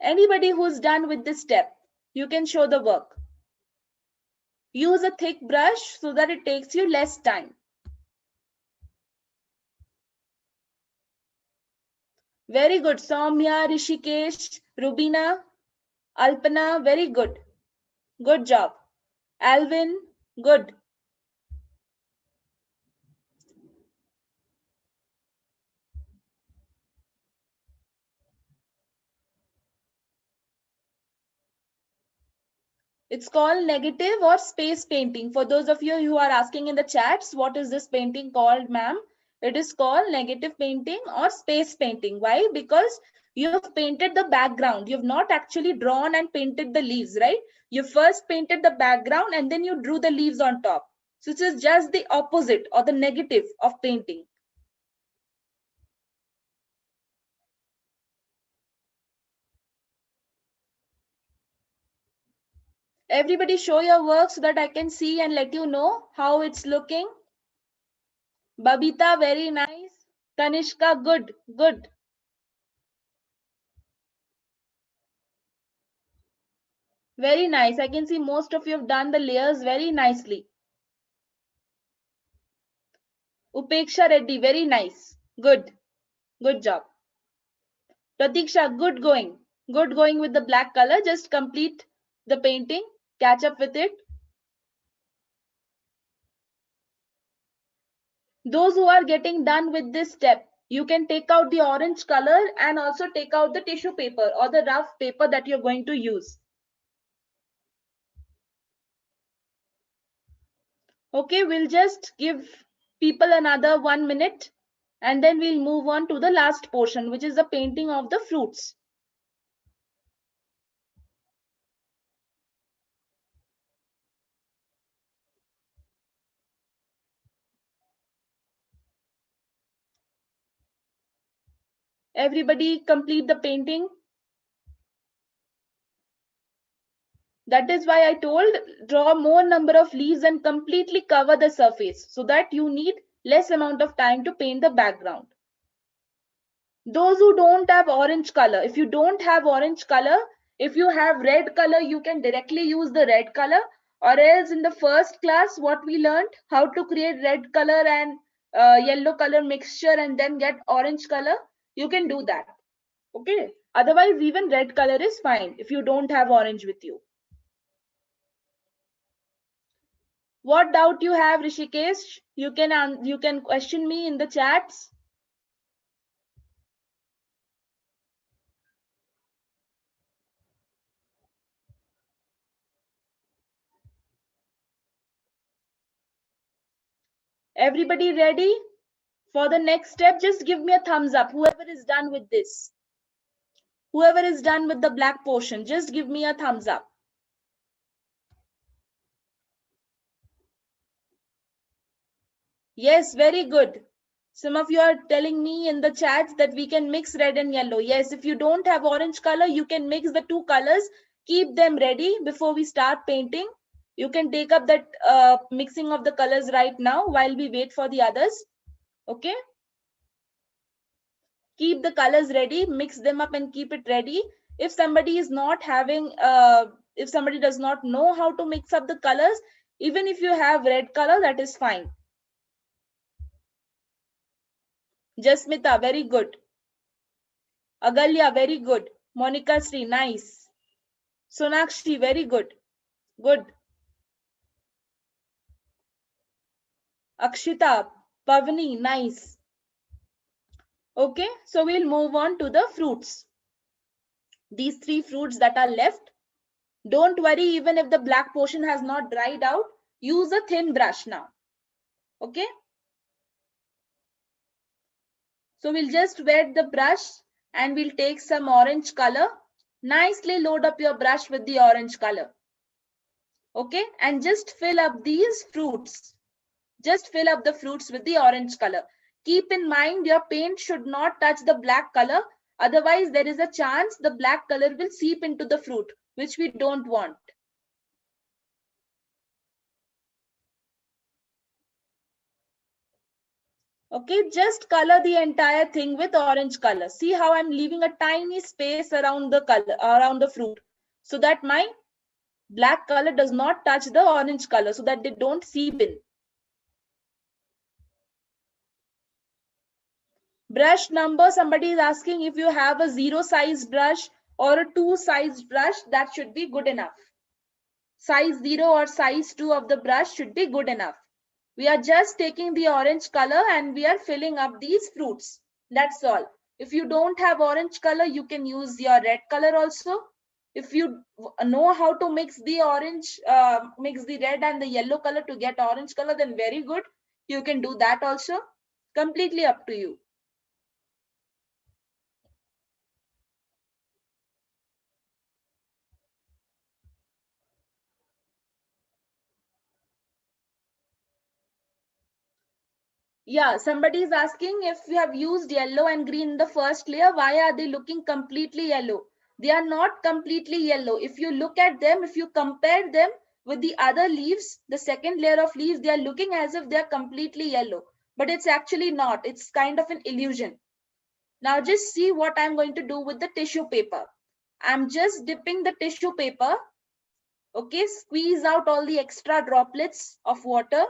Anybody who's done with this step, you can show the work. Use a thick brush so that it takes you less time. Very good. Soumya, Rishikesh, Rubina, Alpana, very good. Good job. Alvin, good. It's called negative or space painting. For those of you who are asking in the chats, what is this painting called, ma'am? It is called negative painting or space painting. Why? Because you have painted the background. You have not actually drawn and painted the leaves, right? You first painted the background and then you drew the leaves on top. So it is just the opposite or the negative of painting. Everybody show your work so that I can see and let you know how it's looking. Babita, very nice. Kanishka, good, good. Very nice. I can see most of you have done the layers very nicely. Upeksha Reddy, very nice. Good. Good job. Pratiksha, good going. Good going with the black color. Just complete the painting. Catch up with it. Those who are getting done with this step, you can take out the orange color and also take out the tissue paper or the rough paper that you're going to use. Okay, we'll just give people another 1 minute, and then we'll move on to the last portion, which is the painting of the fruits. Everybody complete the painting. That is why I told draw more number of leaves and completely cover the surface so that you need less amount of time to paint the background. Those who don't have orange color, if you don't have orange color, if you have red color, you can directly use the red color, or else in the first class what we learned how to create red color and yellow color mixture and then get orange color, you can do that. Okay, otherwise even red color is fine if you don't have orange with you. What doubt you have, Rishikesh? You can question me in the chats. Everybody ready for the next step? Just give me a thumbs up. Whoever is done with this. Whoever is done with the black portion, just give me a thumbs up. Yes, very good. Some of you are telling me in the chats that we can mix red and yellow. Yes, if you don't have orange color, you can mix the two colors. Keep them ready before we start painting. You can take up that mixing of the colors right now while we wait for the others. Okay. Keep the colors ready, mix them up and keep it ready. If somebody is not having, if somebody does not know how to mix up the colors, even if you have red color, that is fine. Jasmita, very good. Agalya, very good. Monica Sri, nice. Sonakshi, very good. Good. Akshita, Pavani, nice. Okay, so we'll move on to the fruits. These three fruits that are left. Don't worry, even if the black portion has not dried out, use a thin brush now. Okay. So we'll just wet the brush and we'll take some orange color. Nicely load up your brush with the orange color. Okay, and just fill up these fruits. Just fill up the fruits with the orange color. Keep in mind your paint should not touch the black color. Otherwise, there is a chance the black color will seep into the fruit, which we don't want. Okay, just color the entire thing with orange color. See how I'm leaving a tiny space around the color, around the fruit, so that my black color does not touch the orange color, so that they don't seep in. Brush number, somebody is asking if you have a 0 size brush or a 2 size brush, that should be good enough. Size 0 or size 2 of the brush should be good enough. We are just taking the orange color and we are filling up these fruits. That's all. If you don't have orange color, you can use your red color also. If you know how to mix the orange, mix the red and the yellow color to get orange color, then very good. You can do that also. Completely up to you. Yeah, somebody is asking if we have used yellow and green in the first layer, why are they looking completely yellow? They are not completely yellow. If you look at them, if you compare them with the other leaves, the second layer of leaves, they are looking as if they are completely yellow. But it's actually not. It's kind of an illusion. Now just see what I'm going to do with the tissue paper. I'm just dipping the tissue paper. Okay, squeeze out all the extra droplets of water.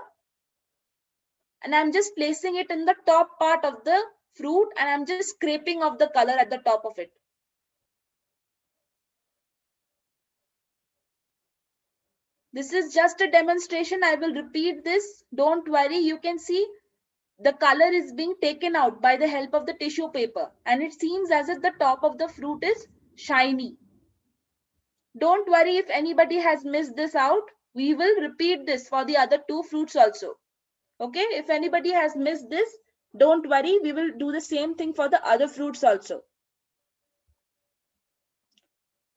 And I'm just placing it in the top part of the fruit and I'm just scraping off the color at the top of it. This is just a demonstration. I will repeat this. Don't worry. You can see the color is being taken out by the help of the tissue paper and it seems as if the top of the fruit is shiny. Don't worry if anybody has missed this out. We will repeat this for the other two fruits also. Okay, if anybody has missed this, don't worry, we will do the same thing for the other fruits also.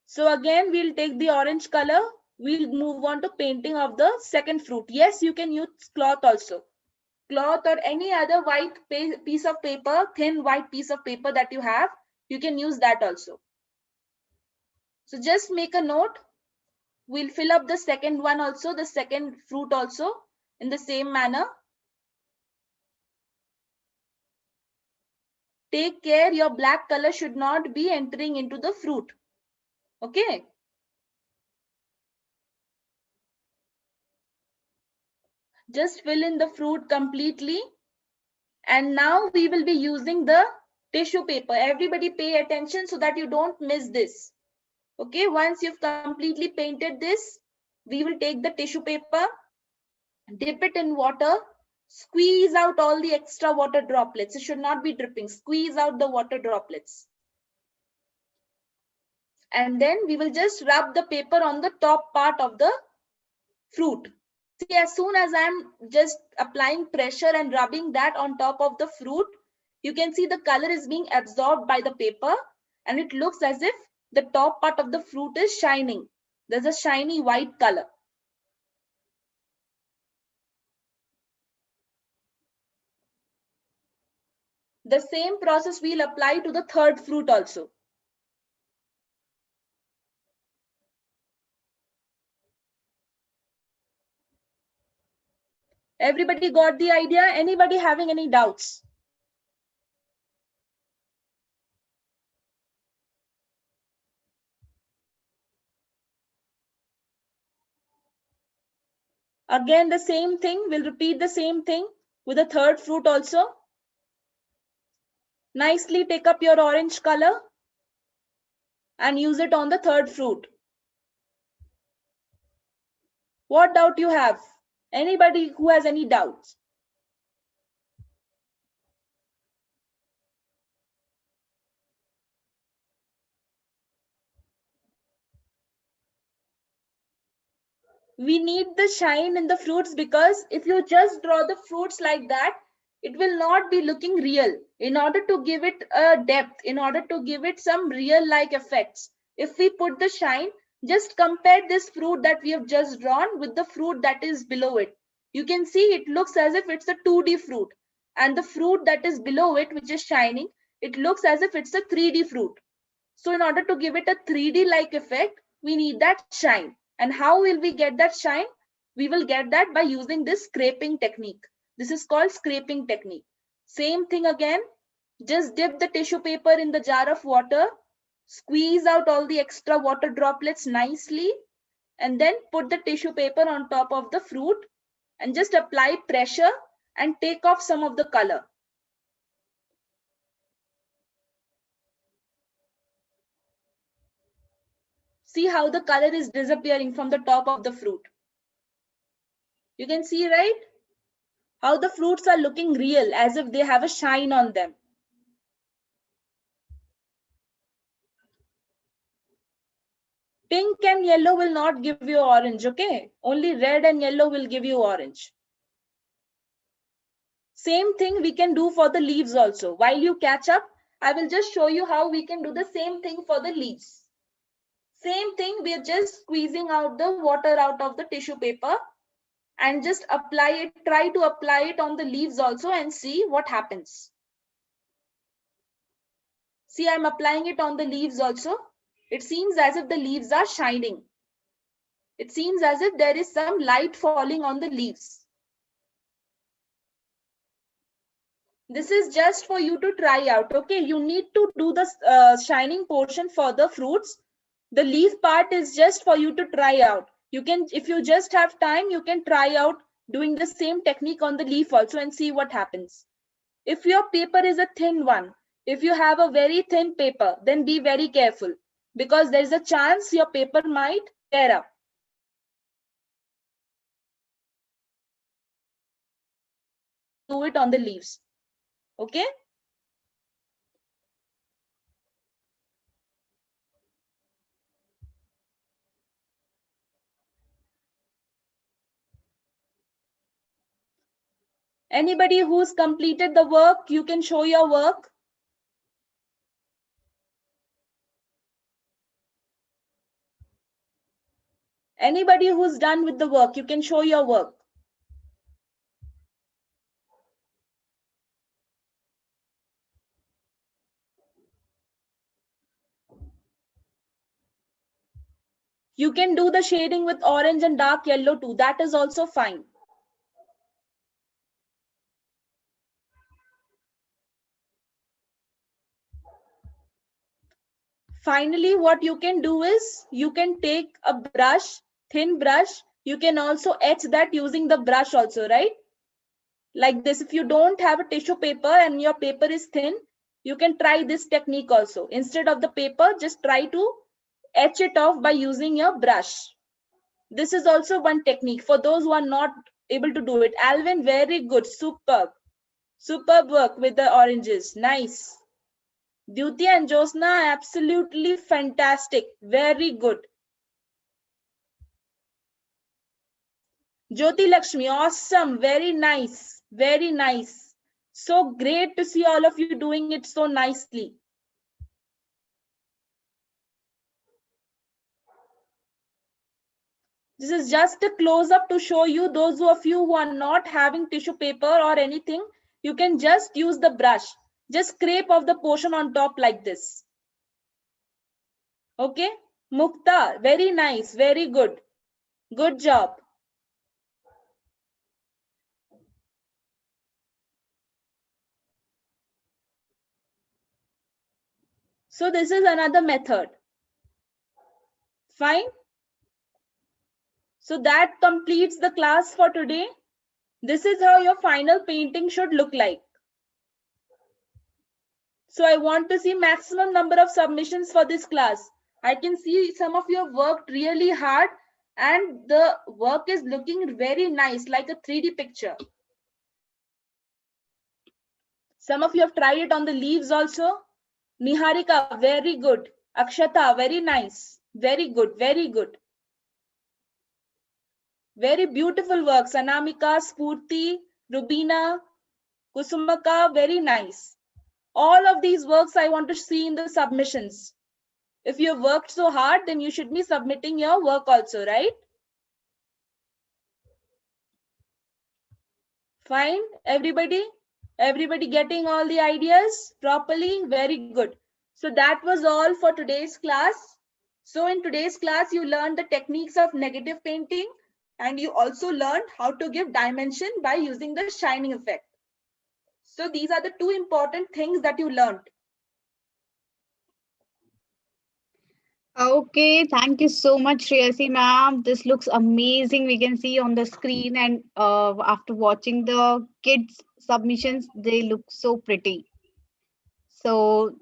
So again, we'll take the orange color. We'll move on to painting of the second fruit. Yes, you can use cloth also. Cloth or any other white piece of paper, thin white piece of paper that you have, you can use that also. So just make a note. We'll fill up the second one also, the second fruit also in the same manner. Take care, your black color should not be entering into the fruit. Okay. Just fill in the fruit completely. And now we will be using the tissue paper. Everybody pay attention so that you don't miss this. Okay, once you've completely painted this, we will take the tissue paper, dip it in water, squeeze out all the extra water droplets. It should not be dripping. Squeeze out the water droplets. And then we will just rub the paper on the top part of the fruit. See, as soon as I'm just applying pressure and rubbing that on top of the fruit, you can see the color is being absorbed by the paper and it looks as if the top part of the fruit is shining. There's a shiny white color. The same process we'll apply to the third fruit also. Everybody got the idea? Anybody having any doubts? Again, the same thing. We'll repeat the same thing with the third fruit also. Nicely take up your orange color and use it on the third fruit. What doubt you have? Anybody who has any doubts? We need the shine in the fruits because if you just draw the fruits like that, it will not be looking real. In order to give it a depth, in order to give it some real like effects, if we put the shine, just compare this fruit that we have just drawn with the fruit that is below it. You can see it looks as if it's a 2D fruit, and the fruit that is below it, which is shining, it looks as if it's a 3D fruit. So in order to give it a 3D like effect, we need that shine. And how will we get that shine? We will get that by using this scraping technique. This is called scraping technique. Same thing again. Just dip the tissue paper in the jar of water, squeeze out all the extra water droplets nicely, and then put the tissue paper on top of the fruit and just apply pressure and take off some of the color. See how the color is disappearing from the top of the fruit. You can see, right? How the fruits are looking real, as if they have a shine on them. Pink and yellow will not give you orange, okay? Only red and yellow will give you orange. Same thing we can do for the leaves also. While you catch up, I will just show you how we can do the same thing for the leaves. Same thing, we are just squeezing out the water out of the tissue paper and just apply it, try to apply it on the leaves also and see what happens. See, I'm applying it on the leaves also. It seems as if the leaves are shining. It seems as if there is some light falling on the leaves. This is just for you to try out. Okay, you need to do the shining portion for the fruits. The leaf part is just for you to try out. You can, if you just have time, you can try out doing the same technique on the leaf also and see what happens. If your paper is a thin one, if you have a very thin paper, then be very careful because there is a chance your paper might tear up. Do it on the leaves. Okay. Anybody who's completed the work, you can show your work. Anybody who's done with the work, you can show your work. You can do the shading with orange and dark yellow too. That is also fine. Finally, what you can do is you can take a brush, thin brush. You can also etch that using the brush also, right? Like this. If you don't have a tissue paper and your paper is thin, you can try this technique also. Instead of the paper, just try to etch it off by using your brush. This is also one technique for those who are not able to do it. Alvin, very good. Superb. Superb work with the oranges. Nice. Dyuti and Josna, absolutely fantastic. Very good. Jyoti Lakshmi, awesome. Very nice. Very nice. So great to see all of you doing it so nicely. This is just a close up to show you those of you who are not having tissue paper or anything. You can just use the brush. Just scrape off the portion on top like this. Okay. Mukta, very nice. Very good. Good job. So this is another method. Fine. So that completes the class for today. This is how your final painting should look like. So I want to see maximum number of submissions for this class. I can see some of you have worked really hard and the work is looking very nice, like a 3D picture. Some of you have tried it on the leaves also. Niharika, very good. Akshata, very nice. Very good, very good. Very beautiful works. Anamika, Spurti, Rubina, Kusumaka, very nice. All of these works I want to see in the submissions. If you have worked so hard, then you should be submitting your work also, right? Fine, everybody? Everybody getting all the ideas properly? Very good. So that was all for today's class. So in today's class, you learned the techniques of negative painting and you also learned how to give dimension by using the shining effect. So these are the two important things that you learned. Okay, thank you so much, Shreyasi ma'am. This looks amazing. We can see on the screen, and after watching the kids' submissions, they look so pretty. So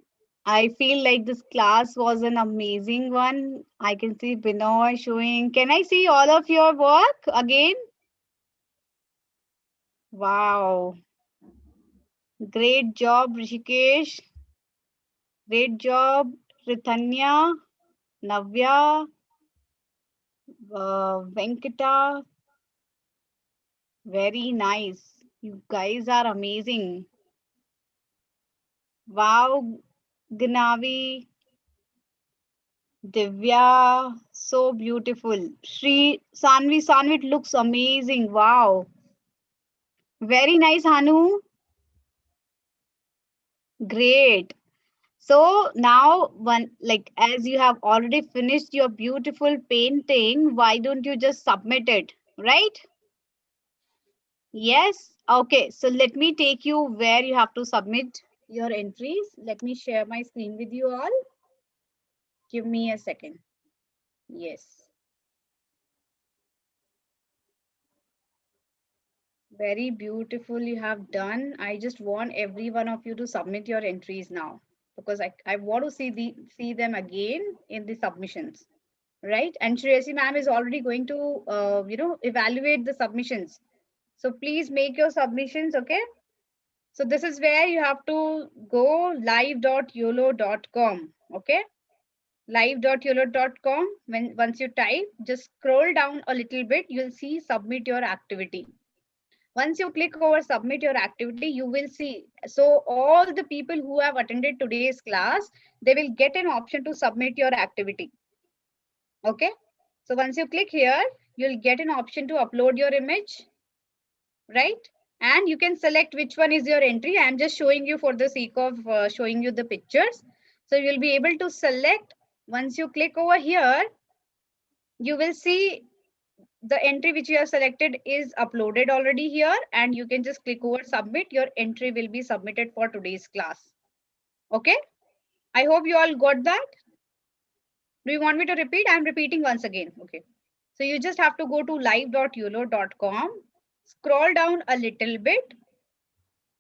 I feel like this class was an amazing one. I can see Binoy showing. Can I see all of your work again? Wow. Great job, Rishikesh. Great job, Ritanya, Navya, Venkata. Very nice. You guys are amazing. Wow, Gnavi, Divya, so beautiful. Shri Sanvi, it looks amazing. Wow. Very nice, Hanu. Great. So now as you have already finished your beautiful painting, why don't you just submit it, right? Yes. Okay. So let me take you where you have to submit your entries. Let me share my screen with you all. Give me a second. Yes. Very beautiful you have done. I just want every one of you to submit your entries now because I want to see them again in the submissions, right? And Shreyasi ma'am is already going to evaluate the submissions. So please make your submissions, okay? So this is where you have to go live.uolo.com, okay? Live.uolo.com. Once you type, just scroll down a little bit, you'll see submit your activity. Once you click over submit your activity, you will see. So all the people who have attended today's class, they will get an option to submit your activity. Okay. So once you click here, you'll get an option to upload your image, right? And you can select which one is your entry. I'm just showing you for the sake of showing you the pictures. So you'll be able to select. Once you click over here, you will see the entry which you have selected is uploaded already here, and you can just click over submit. Your entry will be submitted for today's class. Okay. I hope you all got that. Do you want me to repeat? I'm repeating once again. Okay. So you just have to go to live.uolo.com, scroll down a little bit.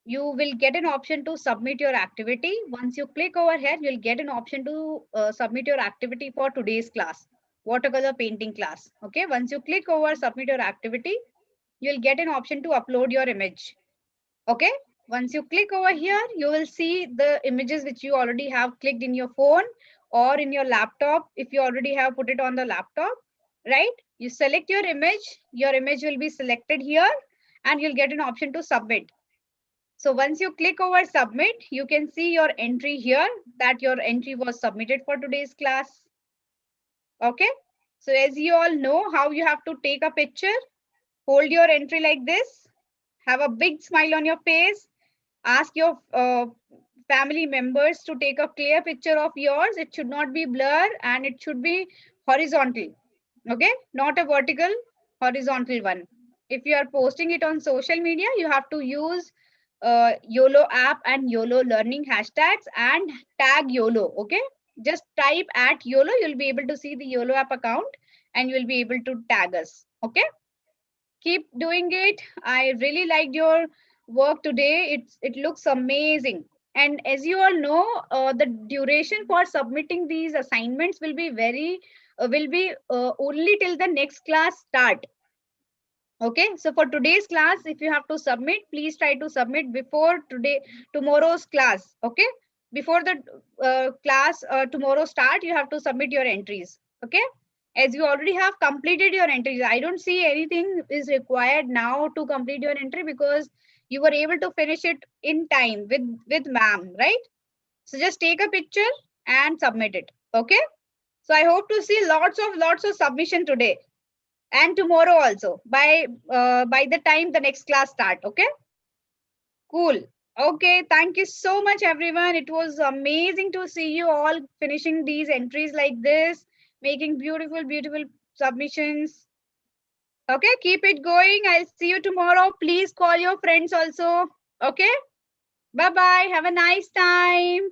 You will get an option to submit your activity. Once you click over here, you'll get an option to submit your activity for today's class, watercolor painting class. Okay. Once you click over submit your activity, you'll get an option to upload your image. Okay. Once you click over here, you will see the images which you already have clicked in your phone or in your laptop. If you already have put it on the laptop, right? You select your image will be selected here, and you'll get an option to submit. So once you click over submit, you can see your entry here, that your entry was submitted for today's class. Okay. So as you all know how you have to take a picture, hold your entry like this, have a big smile on your face, ask your family members to take a clear picture of yours. It should not be blur, and it should be horizontal. Okay, not a vertical, horizontal one. If you are posting it on social media, you have to use YOLO app and YOLO learning hashtags and tag YOLO. Okay, just type at YOLO, you'll be able to see the YOLO app account, and you'll be able to tag us. Okay, keep doing it. I really liked your work today. It looks amazing. And as you all know, the duration for submitting these assignments will be only till the next class start. Okay, so for today's class, if you have to submit, please try to submit before tomorrow's class. Okay, before the class tomorrow start, you have to submit your entries. Okay, as you already have completed your entries, I don't see anything is required now to complete your entry, because you were able to finish it in time with ma'am, right? So just take a picture and submit it. Okay, so I hope to see lots of submission today and tomorrow also, by the time the next class start. Okay, cool. Okay, thank you so much everyone. It was amazing to see you all finishing these entries like this, making beautiful submissions. Okay, keep it going. I'll see you tomorrow. Please call your friends also. Okay, bye bye, have a nice time.